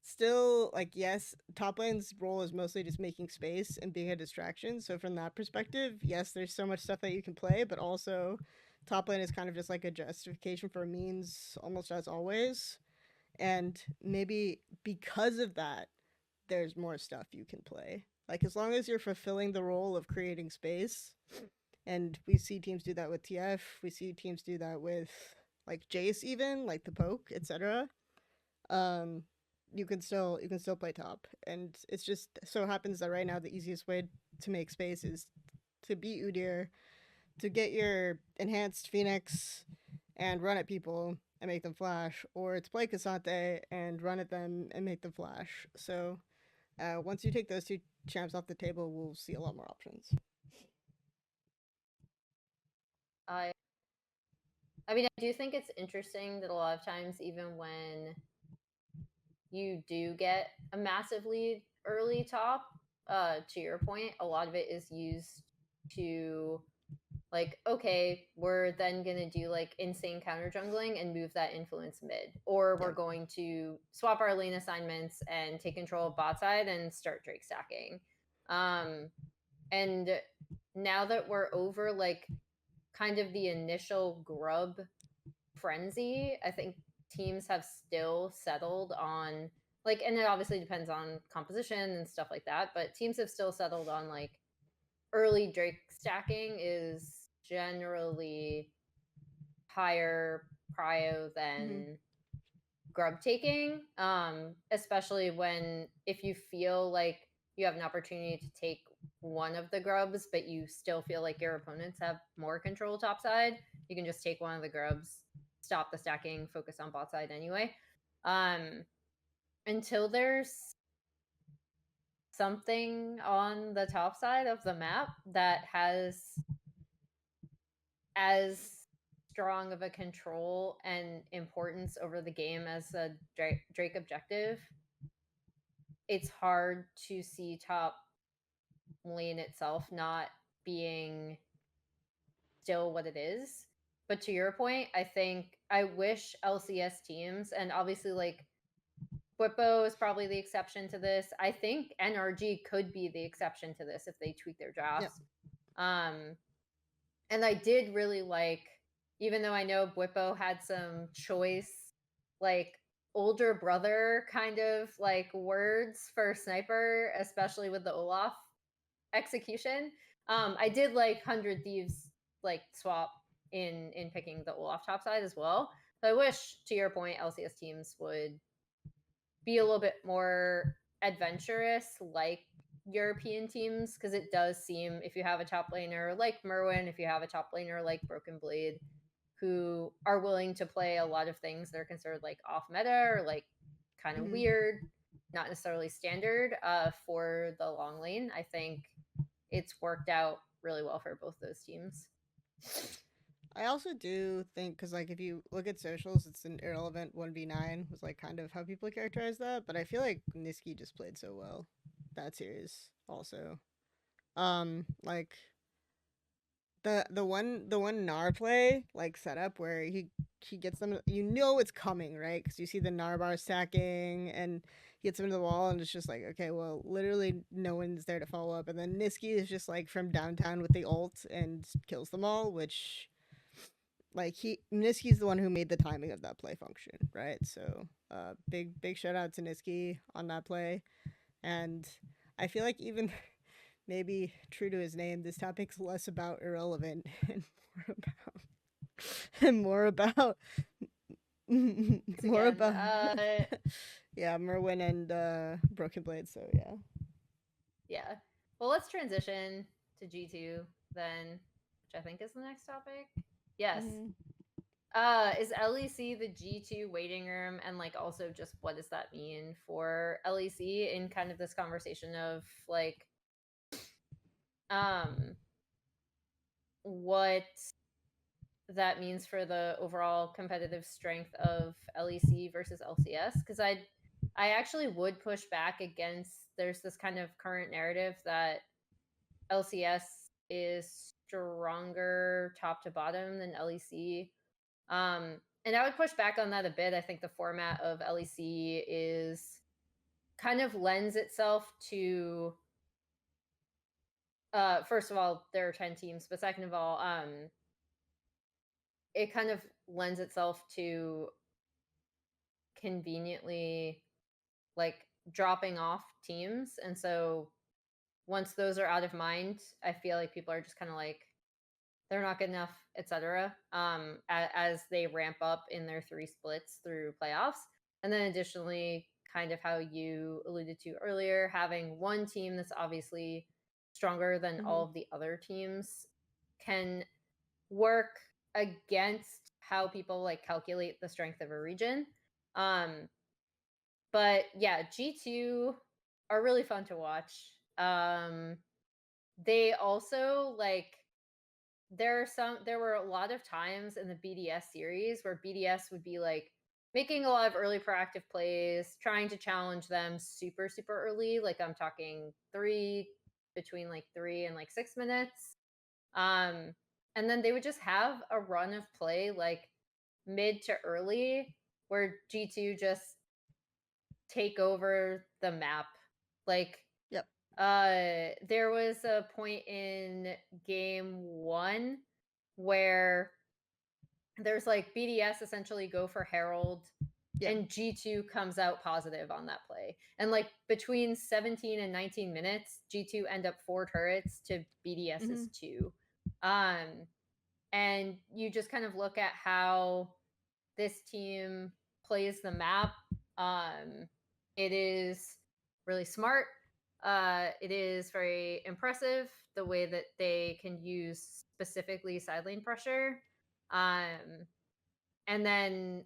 still like yes, top lane's role is mostly just making space and being a distraction. So from that perspective, yes, there's so much stuff that you can play, but also top lane is kind of just like a justification for means almost as always, and maybe because of that there's more stuff you can play, like as long as you're fulfilling the role of creating space. And we see teams do that with TF, we see teams do that with like Jace, even like the poke, etc. um you can still play top, and it's just so happens that right now the easiest way to make space is to beat Udyr, to get your enhanced Phoenix and run at people and make them flash, or to play Cassante and run at them and make them flash. So once you take those two champs off the table, we'll see a lot more options. I I mean, I do think it's interesting that a lot of times, even when you do get a massive lead early top, to your point, a lot of it is used to like, okay, we're then gonna do like insane counter jungling and move that influence mid, or we're Yeah. going to swap our lane assignments and take control of bot side and start Drake stacking. And now that we're over like kind of the initial grub frenzy, I think teams have still settled on like, and it obviously depends on composition and stuff like that, but teams have still settled on like early Drake stacking is generally higher prio Mm-hmm. than grub taking, especially when if you feel like you have an opportunity to take one of the grubs, but you still feel like your opponents have more control topside, you can just take one of the grubs, stop the stacking, focus on bot side anyway. Um, until there's something on the top side of the map that has as strong of a control and importance over the game as a Drake objective, it's hard to see top lane itself not being still what it is. But to your point, I think I wish LCS teams, and obviously like Whippo is probably the exception to this. I think NRG could be the exception to this if they tweak their Yep. drafts. Um, and I did really like, even though I know Whippo had some choice, like older brother kind of like words for sniper, especially with the Olaf execution. I did like 100 Thieves like swap in picking the Olaf top side as well. So I wish, to your point, LCS teams would be a little bit more adventurous, like European teams, because it does seem if you have a top laner like Merwin, if you have a top laner like Broken Blade, who are willing to play a lot of things that are considered like off meta or like kind of Mm-hmm. weird, not necessarily standard for the long lane, I think it's worked out really well for both those teams. I also do think because like if you look at socials, it's an irrelevant 1v9 was like kind of how people characterize that. But I feel like Niski just played so well that series also. Like the one Nar play like setup where he gets them, you know it's coming, right? Because you see the Nar bar stacking and he gets them to the wall and it's just like, okay, well literally no one's there to follow up, and then Niski is just like from downtown with the ult and kills them all, which like he Niski's the one who made the timing of that play function, right? So big shout out to Niski on that play. And I feel like even maybe true to his name, this topic's less about irrelevant and more about and more about Thanks more again. about yeah, Merwin and Broken Blade. So yeah. Yeah. Well, let's transition to G2 then, which I think is the next topic. Yes. Mm-hmm. Is LEC the G2 waiting room, and like also just what does that mean for LEC in kind of this conversation of like what that means for the overall competitive strength of LEC versus LCS? Because I actually would push back against there's this kind of current narrative that LCS is stronger top to bottom than LEC. And I would push back on that a bit. I think the format of LEC is kind of lends itself to first of all, there are 10 teams, but second of all, it kind of lends itself to conveniently like dropping off teams. And so once those are out of mind, I feel like people are just kind of like they're not good enough, etc. As they ramp up in their 3 splits through playoffs. And then additionally, kind of how you alluded to earlier, having one team that's obviously stronger than Mm-hmm. all of the other teams can work against how people like calculate the strength of a region. But yeah, G2 are really fun to watch. They also like there were a lot of times in the BDS series where BDS would be like making a lot of early proactive plays, trying to challenge them super early, like I'm talking 3 between like 3 and like 6 minutes. Um and then they would just have a run of play like mid to early where G2 just take over the map. Like Yep. there was a point in game 1 where there's like BDS essentially go for Herald Yeah. and G2 comes out positive on that play. And like between 17 and 19 minutes, G2 end up 4 turrets to Mm-hmm. BDS's 2. Um and you just kind of look at how this team plays the map. Um it is really smart. It is very impressive the way that they can use specifically side lane pressure. Um and then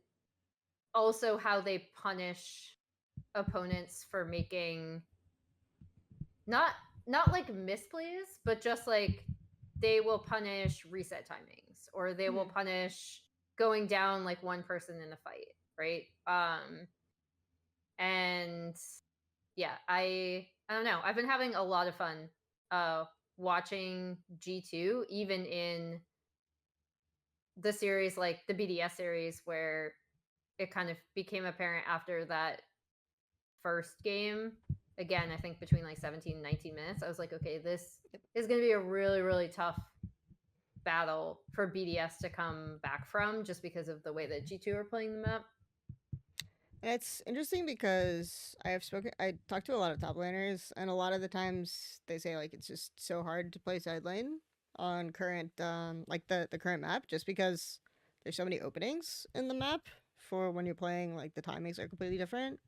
also how they punish opponents for making not not like misplays, but just like they will punish reset timings or they will Mm-hmm. punish going down like one person in a fight, right? And yeah, I don't know. I've been having a lot of fun watching G2 even in the series like the BDS series where it kind of became apparent after that first game, again, I think between like 17 and 19 minutes, I was like, okay, this Yep. is going to be a really, really tough battle for BDS to come back from just because of the way that G2 are playing the map. And it's interesting because I talked to a lot of top laners, and a lot of the times they say like it's just so hard to play side lane on current like the current map, just because there's so many openings in the map for when you're playing. Like the timings are completely different.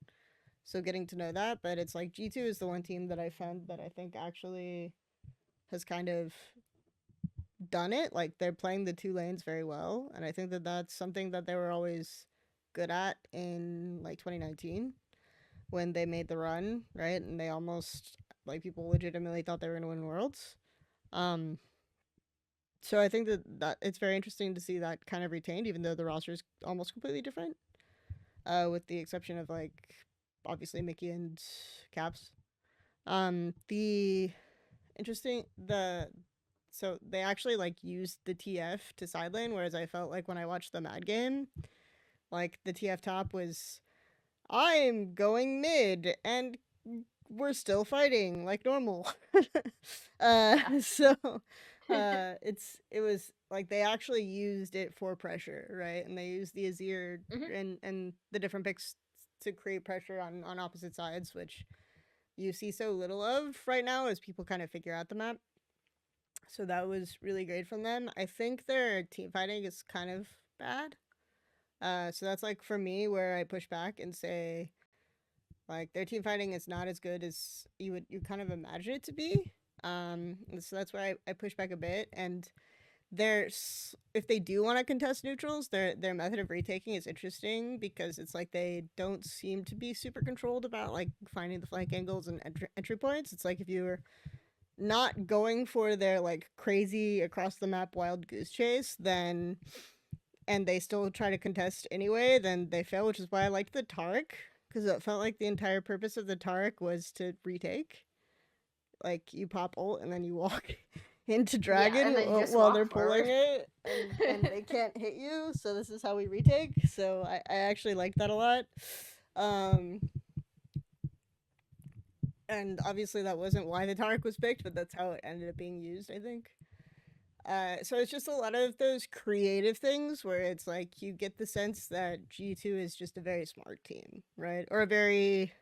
So getting to know that, but it's like G2 is the one team that I found that I think actually has kind of done it. Like they're playing the two lanes very well, and I think that that's something that they were always good at in like 2019 when they made the run, right? And they almost like people legitimately thought they were going to win Worlds. Um, so I think that it's very interesting to see that kind of retained, even though the roster is almost completely different, with the exception of like obviously Mickey and Caps. The interesting the so they actually like used the TF to side lane, whereas I felt like when I watched the Mad game, like the TF top was I'm going mid and we're still fighting like normal. Yeah. So it was like they actually used it for pressure, right? And they used the Azir Mm-hmm. and the different picks to create pressure on opposite sides, which you see so little of right now as people kind of figure out the map. So that was really great from them. I think their team fighting is kind of bad. So that's like for me where I push back and say like their team fighting is not as good as you kind of imagine it to be. And so that's why I push back a bit. And there's if they do want to contest neutrals, their method of retaking is interesting because it's like they don't seem to be super controlled about like finding the flank angles and entry points. It's like if you were not going for their like crazy across the map wild goose chase, then and they still try to contest anyway, then they fail, which is why I liked the Tark because it felt like the entire purpose of the Tark was to retake. Like you pop ult and then you walk into Yeah, dragon and then you just while they're walk pulling forward. it, and they can't hit you. So this is how we retake. So I actually like that a lot. Um, and obviously that wasn't why the Tark was picked, but that's how it ended up being used, I think. So it's just a lot of those creative things where it's like you get the sense that G2 is just a very smart team, right? Or a very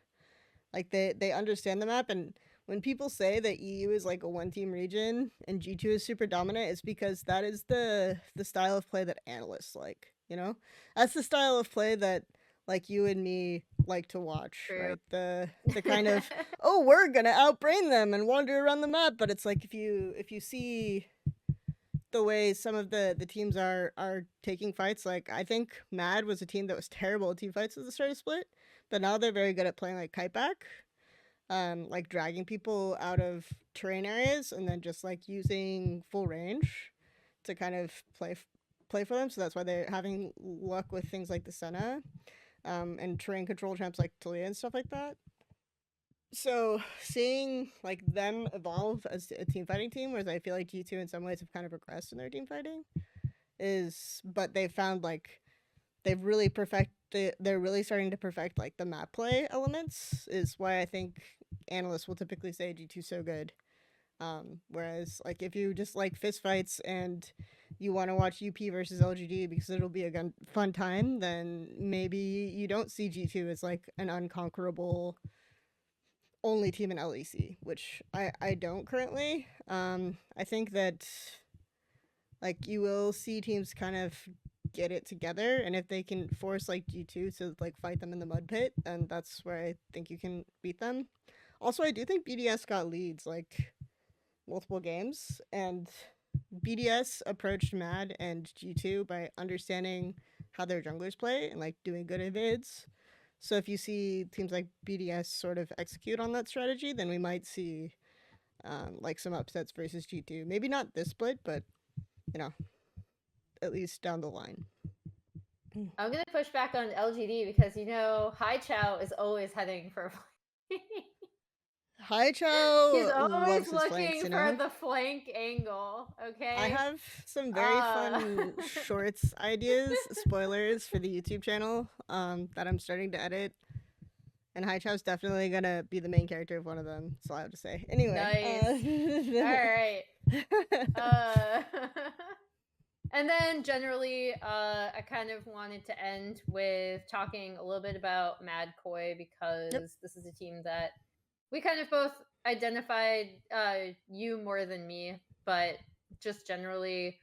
like they understand the map. And when people say that EU is like a one team region and G2 is super dominant, it's because that is the style of play that analysts like, you know? That's the style of play that like you and me like to watch, True. right? The kind of oh, we're going to outbrain them and wander around the map, but it's like if you see the way some of the teams are taking fights. Like I think Mad was a team that was terrible at team fights at the start of split, but now they're very good at playing like kite back, like dragging people out of terrain areas and then just like using full range to kind of play for them. So that's why they're having luck with things like the Senna, and terrain control champs like Talia and stuff like that. So seeing like them evolve as a team fighting team, whereas I feel like G2 in some ways have kind of regressed in their team fighting, is but they've found like they've really perfected. They're really starting to perfect like the map play elements. Is why I think analysts will typically say G2 so good. Whereas like if you just like fist fights and you want to watch UP versus LGD because it'll be a fun time, then maybe you don't see G2 as like an unconquerable only team in LEC, which I don't currently. I think that like you will see teams kind of get it together, and if they can force like G2 to like fight them in the mud pit, then that's where I think you can beat them. Also, I do think BDS got leads like multiple games, and BDS approached Mad and G2 by understanding how their junglers play and like doing good evades. So if you see teams like BDS sort of execute on that strategy, then we might see like some upsets versus G2. Maybe not this split, but you know, at least down the line. I'm gonna push back on LGD because Hai Chao is always heading for. Hai He's Chao always loves his flanks, looking you for know? the flank angle. I Okay. have some very Uh fun shorts ideas, spoilers for the YouTube channel that I'm starting to edit. And Hai Chao's definitely gonna be the main character of one of them. That's all I have to say. Anyway, nice. All right. Uh And then generally, I kind of wanted to end with talking a little bit about Mad Koi yep. because this is a team that we kind of both identified, you more than me, but just generally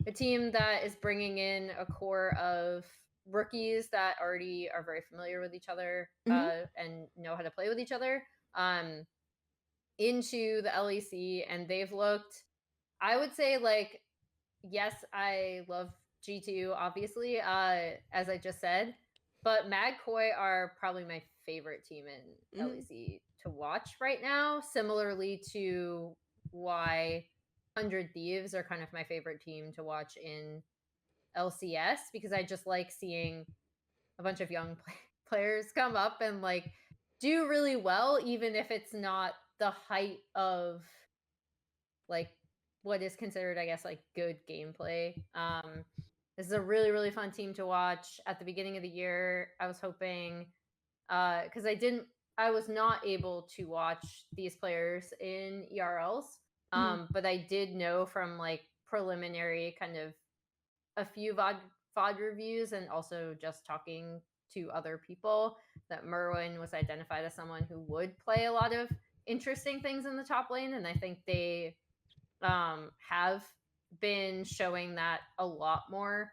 a team that is bringing in a core of rookies that already are very familiar with each other, Mm-hmm. and know how to play with each other, um, into the LEC, and they've looked, I would say, like, yes, I love G2, obviously, as I just said, but Mad Koi are probably my favorite team in Mm-hmm. LEC to watch right now, similarly to why 100 Thieves are kind of my favorite team to watch in LCS, because I just like seeing a bunch of young players come up and like do really well, even if it's not the height of like what is considered, I guess, like good gameplay. This is a really, really fun team to watch. At the beginning of the year, I was hoping, because I was not able to watch these players in ERLs, Mm-hmm. but I did know from like preliminary kind of a few VOD reviews and also just talking to other people that Merwin was identified as someone who would play a lot of interesting things in the top lane, and I think they have been showing that a lot more,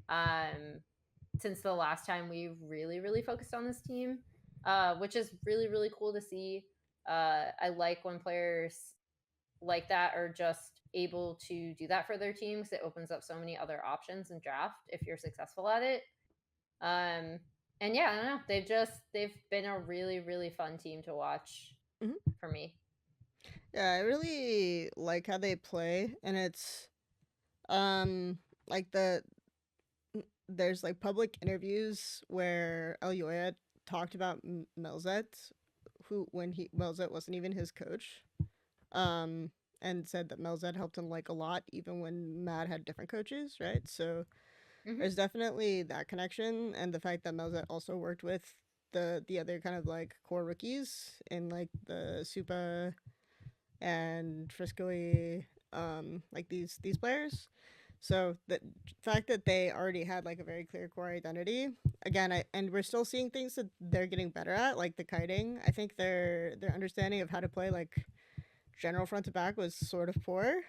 um, since the last time we really, really focused on this team, which is really, really cool to see. I like when players like that are just able to do that for their teams. It opens up so many other options in draft if you're successful at it. Um, and yeah, I don't know. They've been a really, really fun team to watch Mm-hmm. for me. Yeah, I really like how they play, and it's like there's like public interviews where Elioya talked about Melzet, who when he Melzet wasn't even his coach, um, and said that Melzet helped him like a lot, even when Matt had different coaches, right? So Mm-hmm. there's definitely that connection, and the fact that Melzet also worked with the other kind of like core rookies in like the Supa and Frisco, like these players. So the fact that they already had like a very clear core identity, again, and we're still seeing things that they're getting better at, like the kiting. I think their understanding of how to play like general front to back was sort of poor.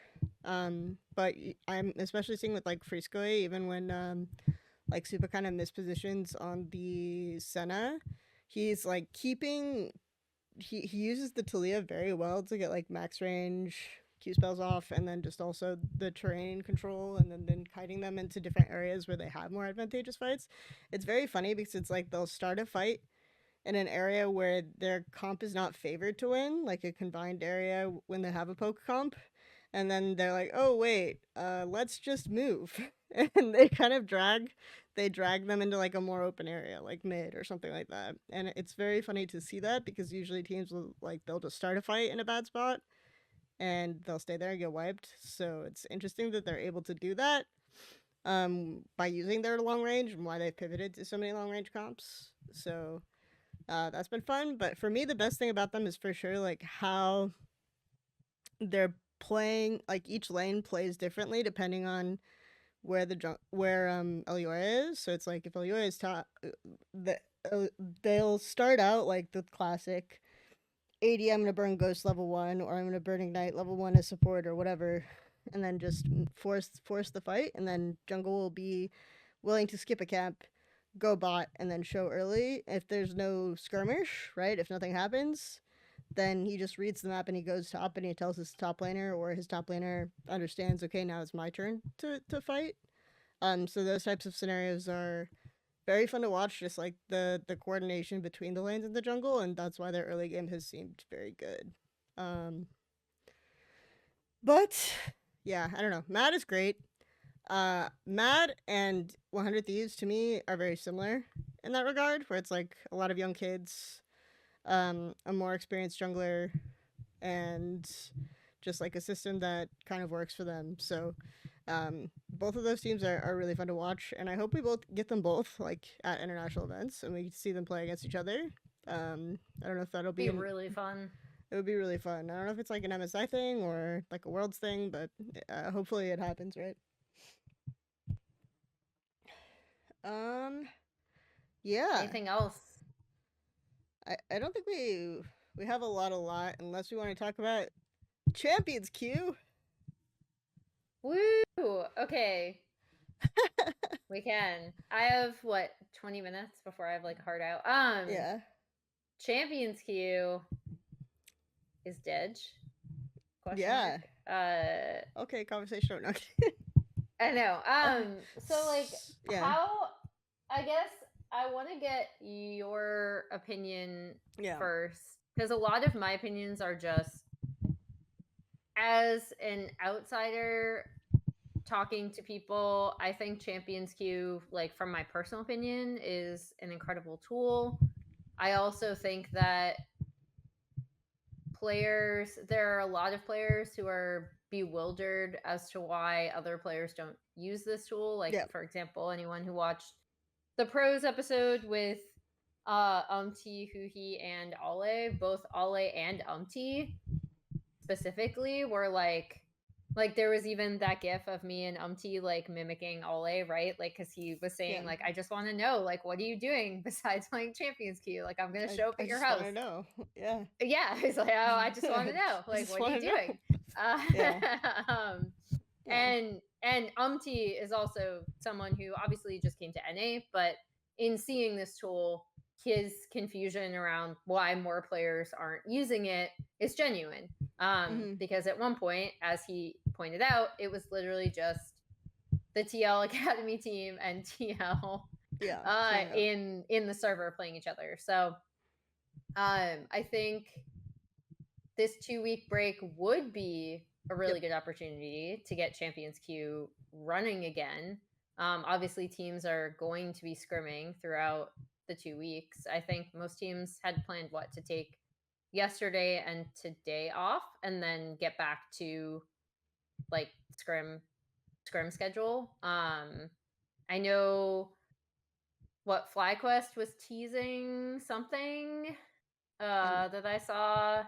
But I'm especially seeing with like Frisco, even when like Super kind of mispositions on the Senna, he's like keeping he uses the Talia very well to get like max range Q spells off, and then just also the terrain control, and then kiting them into different areas where they have more advantageous fights. It's very funny because it's like they'll start a fight in an area where their comp is not favored to win, like a combined area when they have a poke comp, and then they're like, "Oh wait, let's just move," and they kind of drag they drag them into like a more open area, like mid or something like that. And it's very funny to see that because usually teams will like they'll just start a fight in a bad spot and they'll stay there and get wiped. So it's interesting that they're able to do that by using their long range and why they've pivoted to so many long range comps. So that's been fun. But for me, the best thing about them is for sure like how they're playing. Like each lane plays differently depending on where Elioya is. So it's like if Elioya is top, they'll start out like the classic 80. I'm gonna burn Ghost level 1, or I'm gonna burn Ignite level 1 as support or whatever, and then just force the fight. And then jungle will be willing to skip a camp, go bot, and then show early. If there's no skirmish, right? If nothing happens, then he just reads the map and he goes top and he tells his top laner, or his top laner understands, okay, now it's my turn to fight. So those types of scenarios are very fun to watch, just like the coordination between the lanes in the jungle, and that's why their early game has seemed very good. But yeah, I don't know. Mad is great. Mad and 100 Thieves to me are very similar in that regard, where it's like a lot of young kids, a more experienced jungler, and just like a system that kind of works for them. So both of those teams are really fun to watch, and I hope we both get them both like at international events and we can see them play against each other. I don't know if that'll be Be really fun. it would be really fun. I don't know if it's like an MSI thing or like a Worlds thing, but hopefully it happens, right? Um, yeah. Anything else? I don't think we have a lot unless we want to talk about Champions Queue. Woo! Okay. We can. I have what 20 minutes before I have like a hard out. Yeah. Champions queue is dead. Question Yeah. mark. Okay, conversation. No. I know. So like Yeah. how I guess I want to get your opinion first, because a lot of my opinions are just as an outsider talking to people. I think Champions Queue, like from my personal opinion, is an incredible tool. I also think that there are a lot of players who are bewildered as to why other players don't use this tool. Like, for example, anyone who watched the pros episode with Huhi, and Ale, both Ale and specifically were like there was even that gif of me and like mimicking Ale, right? Like, because he was saying like, I just want to know, like, what are you doing besides playing Champions Queue? Like, I'm gonna show up at your house. I know. Yeah. Yeah. He's like, oh, I just want to know, like, what are you doing? And is also someone who obviously just came to NA, but in seeing this tool, his confusion around why more players aren't using it is genuine. Because at one point, as he pointed out, it was literally just the TL Academy team and TL in the server playing each other. So I think this 2-week break would be a really good opportunity to get Champions Queue running again. Obviously, teams are going to be scrimming throughout the 2 weeks. I think most teams had planned to take yesterday and today off and then get back to like scrim schedule. I know FlyQuest was teasing something that I saw.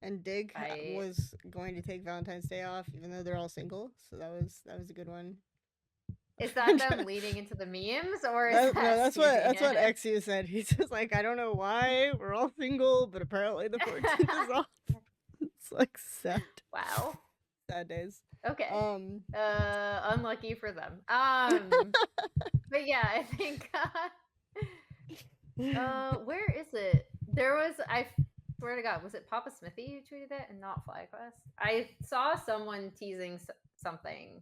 And Dig was going to take Valentine's Day off, even though they're all single. So that was a good one. Is that them leading into the memes, or is that's what XU said. He's just like, I don't know why we're all single, but apparently the 14th is off. It's like sad. Wow. Sad days. Okay. Unlucky for them. But yeah, I think. Where is it? There was, I swear to God, was it Papa Smithy who tweeted it and not FlyQuest? I saw someone teasing something,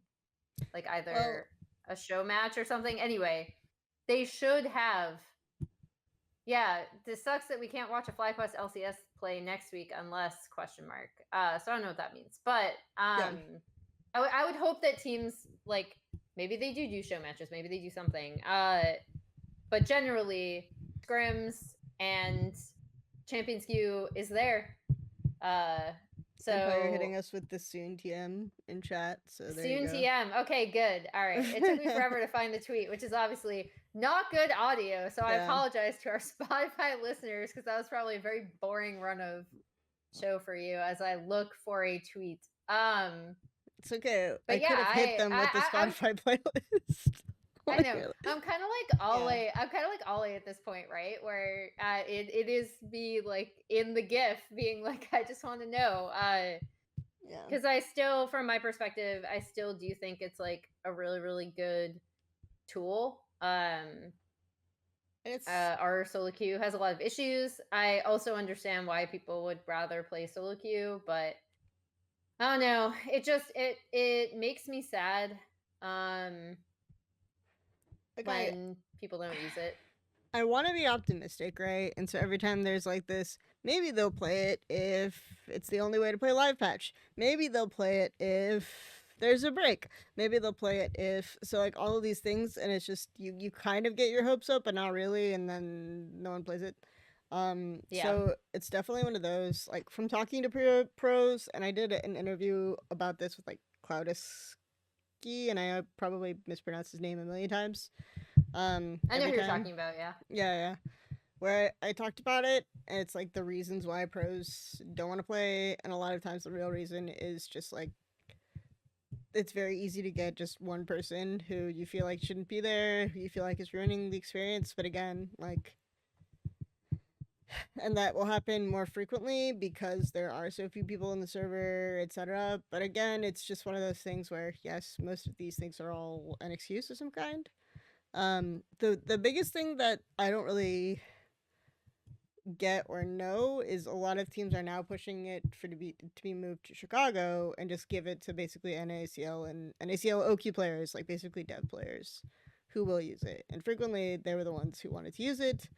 like either a show match or something. Anyway, they should have. Yeah, this sucks that we can't watch a FlyQuest LCS play next week unless ? So I don't know what that means, but I would hope that teams like maybe they do show matches, maybe they do something. But generally, scrims and champions queue is there. Uh, Empire hitting so us with the soon TM in chat, so there you soon go. TM. Okay, good. All right. It took me forever to find the tweet, which is obviously not good audio. So I Yeah, apologize to our Spotify listeners because that was probably a very boring run of show for you as I look for a tweet. it's okay. I But yeah, could have hit them with the I'm Spotify playlist. I know. Literally. I'm kind of like Yeah, Ollie. I'm kind of like Ollie at this point, right? Where it is me like in the GIF being like, I just want to know. yeah. Because I still, from my perspective, I still do think it's like a really, really good tool. It's Our solo queue has a lot of issues. I also understand why people would rather play solo queue, but I don't know. It makes me sad like when people don't use it. I want to be optimistic, right? And so every time there's like this, maybe they'll play it if it's the only way to play live patch. Maybe they'll play it if there's a break. Maybe they'll play it if so like all of these things, and it's just you kind of get your hopes up, but not really, and then no one plays it. Yeah. So it's definitely one of those like from talking to pros, and I did an interview about this with like Cloudiski, and I probably mispronounced his name a million times. I know Every who you're time, talking about, yeah. yeah, where I talked about it, and it's like the reasons why pros don't want to play, and a lot of times the real reason is just like it's very easy to get just one person who you feel like shouldn't be there, who you feel like is ruining the experience. But again, like, and that will happen more frequently because there are so few people in the server, etc. But again, it's just one of those things where yes, most of these things are all an excuse of some kind. The biggest thing that I don't really get or know is a lot of teams are now pushing it for to be moved to Chicago and just give it to basically NACL and NACL OQ players, like basically dev players, who will use it. And frequently they were the ones who wanted to use it.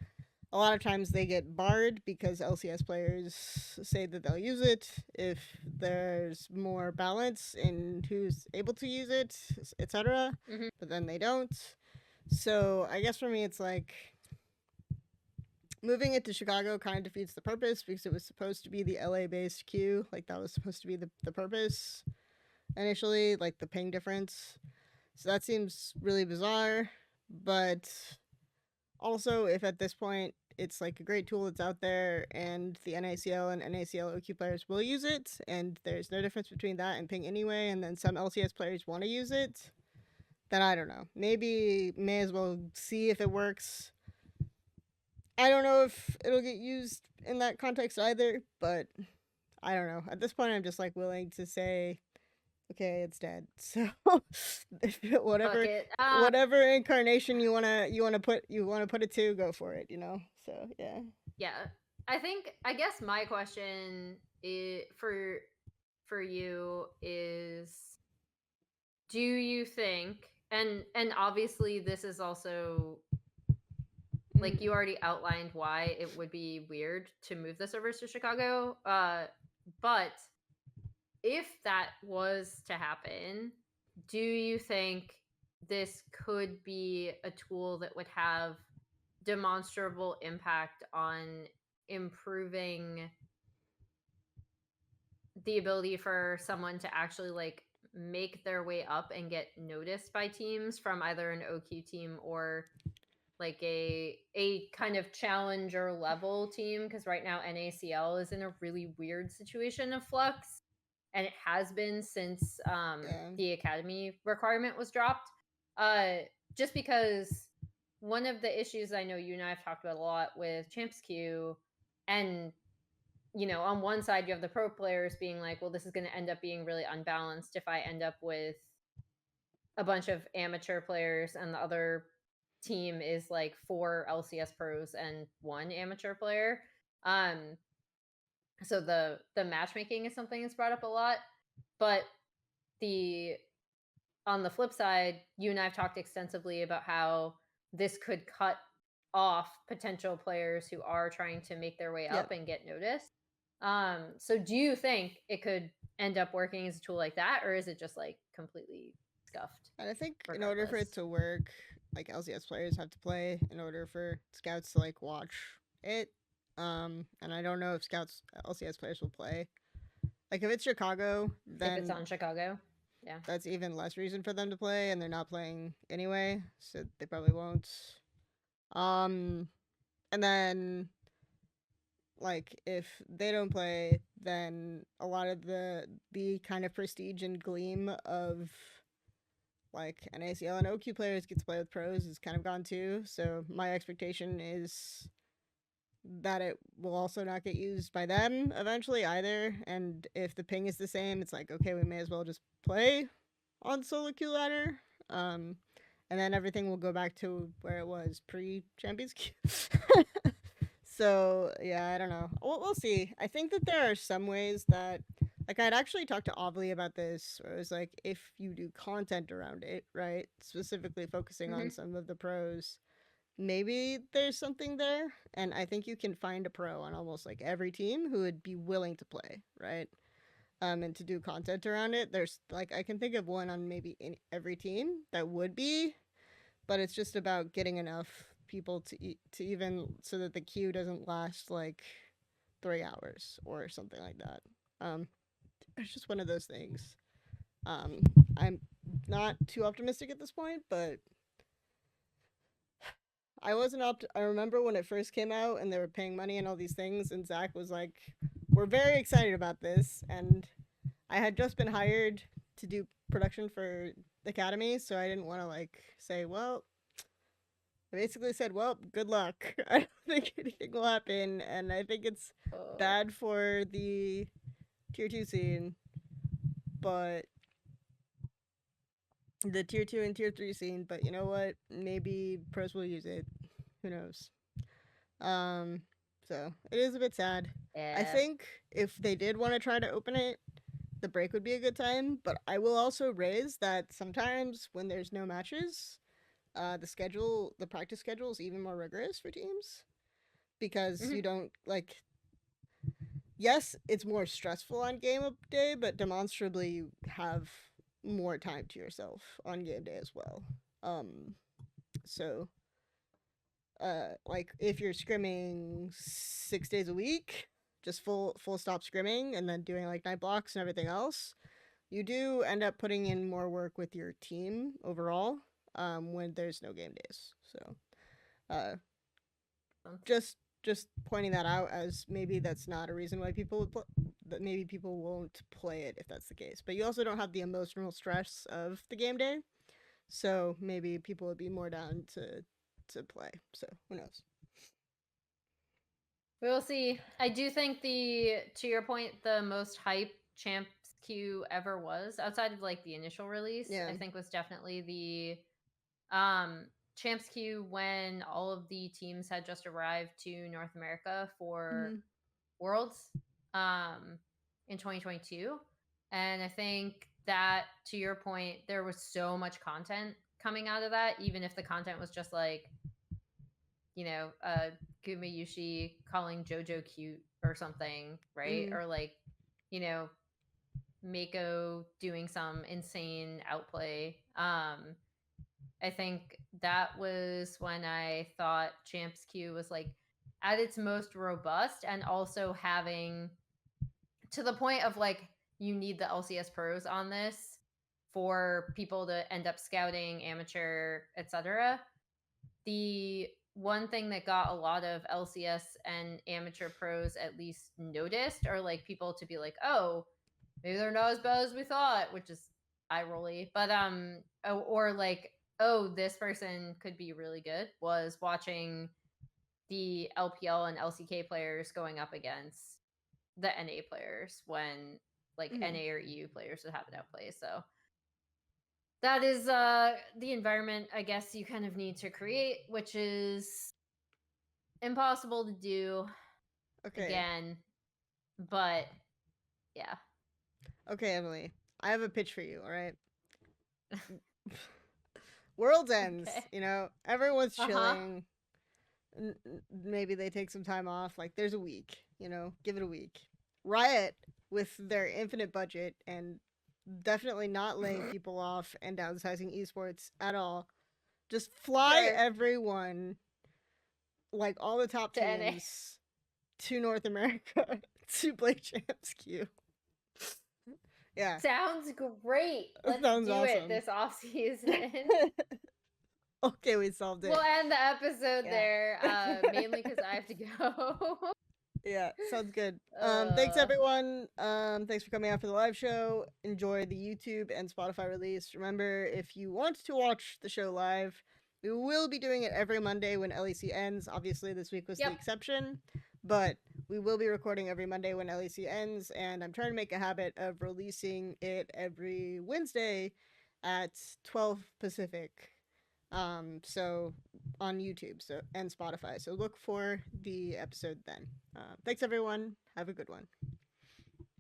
A lot of times they get barred because LCS players say that they'll use it if there's more balance in who's able to use it, etc. Hmm. But then they don't. So I guess for me, it's like moving it to Chicago kind of defeats the purpose because it was supposed to be the LA based queue. Like, that was supposed to be the purpose initially, like the ping difference. So that seems really bizarre. But also, if at this point it's like a great tool that's out there and the NACL and NACL OQ players will use it, and there's no difference between that and ping anyway, and then some LCS players want to use it, then I don't know. Maybe may as well see if it works. I don't know if it'll get used in that context either, but I don't know. At this point, I'm just like willing to say, okay, it's dead. So Fuck whatever, it. whatever incarnation you wanna put it to, go for it. So yeah. Yeah. I guess my question for you is, do you think, and obviously this is also like Mm, you already outlined why it would be weird to move the servers to Chicago, but if that was to happen, do you think this could be a tool that would have demonstrable impact on improving the ability for someone to actually like make their way up and get noticed by teams from either an OQ team or like a kind of challenger level team, because right now NACL is in a really weird situation of flux, and it has been since yeah. the academy requirement was dropped. Uh, just because one of the issues I know you and I have talked about a lot with Champs Q, and on one side you have the pro players being like, well, this is going to end up being really unbalanced if I end up with a bunch of amateur players and the other team is like 4 LCS pros and 1 amateur player. Um, so the matchmaking is something that's brought up a lot, but the on the flip side, you and I have talked extensively about how this could cut off potential players who are trying to make their way up Yep. and get noticed. So do you think it could end up working as a tool like that, or is it just like completely scuffed And I think in order for it regardless. to work, like LCS players have to play in order for scouts to like watch it. And I don't know if scouts LCS players will play. Like if it's Chicago, If it's then on Chicago. Yeah. that's even less reason for them to play, and they're not playing anyway, so they probably won't. Um, and then like if they don't play, then a lot of the kind of prestige and gleam of like NACL and OQ players get to play with pros is kind of gone too. So my expectation is that it will also not get used by them eventually either. And if the ping is the same, it's like okay, we may as well just play on solo queue ladder. Um, and then everything will go back to where it was pre Champions Queue. So yeah, I don't know. We'll see. I think that there are some ways that, like, I'd actually talked to Ovly about this. Where it was like, if you do content around it, right, specifically focusing on Hmm. some of the pros, maybe there's something there. And I think you can find a pro on almost like every team who would be willing to play, right? And to do content around it. There's like I can think of one on maybe in every team that would be, but it's just about getting enough people to even so that the queue doesn't last like 3 hours or something like that. Um, it's just one of those things. Um, I'm not too optimistic at this point, but I wasn't I remember when it first came out and they were paying money and all these things, and Zach was like, "We're very excited about this," and I had just been hired to do production for Academy, so I didn't want to like say, "Well, I basically said, well, good luck. I don't think anything will happen, and I think it's Oh, bad for the tier two scene, but the tier two and tier three scene. But you know what? Maybe pros will use it. Who knows? Um, so it is a bit sad. I yeah. think if they did want to try to open it, the break would be a good time. But I will also raise that sometimes when there's no matches, the practice schedule is even more rigorous for teams because you Hmm. don't like yes, it's more stressful on game of day, but demonstrably you have more time to yourself on game day as well. Um, so like if you're scrimming 6 days a week, just full stop scrimming, and then doing like night blocks and everything else, you do end up putting in more work with your team overall. When there's no game days, so uh, just pointing that out as maybe that's not a reason why people would that maybe people won't play it if that's the case. But you also don't have the emotional stress of the game day, so maybe people would be more down to play. So who knows? We will see. I do think to your point, the most hype Champs Q ever was outside of like the initial release. Yeah. I think was definitely the Champs Q when all of the teams had just arrived to North America for Mm-hmm. Worlds um, in 2022. And I think that, to your point, there was so much content coming out of that, even if the content was just like, Gumayushi calling JoJo cute or something, right? Mm-hmm. Or like, you know, Mako doing some insane outplay. I think that was when I thought Champs Q was like at its most robust and also having to the point of like you need the LCS pros on this for people to end up scouting amateur, etc. The one thing that got a lot of LCS and amateur pros at least noticed are like people to be like, "Oh, maybe they're not as bad as we thought," which is eye rolly. But or like, "Oh, this person could be really good," was watching the LPL and LCK players going up against the NA players when like Mm-hmm. NA or EU players would have it outplay. So that is the environment I guess you kind of need to create, which is impossible to do Okay. again. But yeah. Okay, Emily. I have a pitch for you. All right. World's ends. Okay. You know, everyone's Uh-huh. chilling. Maybe they take some time off. Like there's a week. You know, give it a week. Riot with their infinite budget and Definitely not laying people off and downsizing esports at all. Just fly Sure. everyone, like all the top To NA. teams, to North America to play Champs Q. Yeah, Sounds great. that Let's sounds do it awesome. this off season. Okay, we solved We'll it. end the episode Yeah. there, mainly because I have to go. Yeah, sounds good. Thanks uh, everyone. Thanks for coming out for the live show. Enjoy the YouTube and Spotify release. Remember, if you want to watch the show live, we will be doing it every Monday when LEC ends. Obviously, this week was the yep. exception, but we will be recording every Monday when LEC ends, and I'm trying to make a habit of releasing it every Wednesday at 12 Pacific. So on YouTube and Spotify. So look for the episode then. Thanks everyone. Have a good one.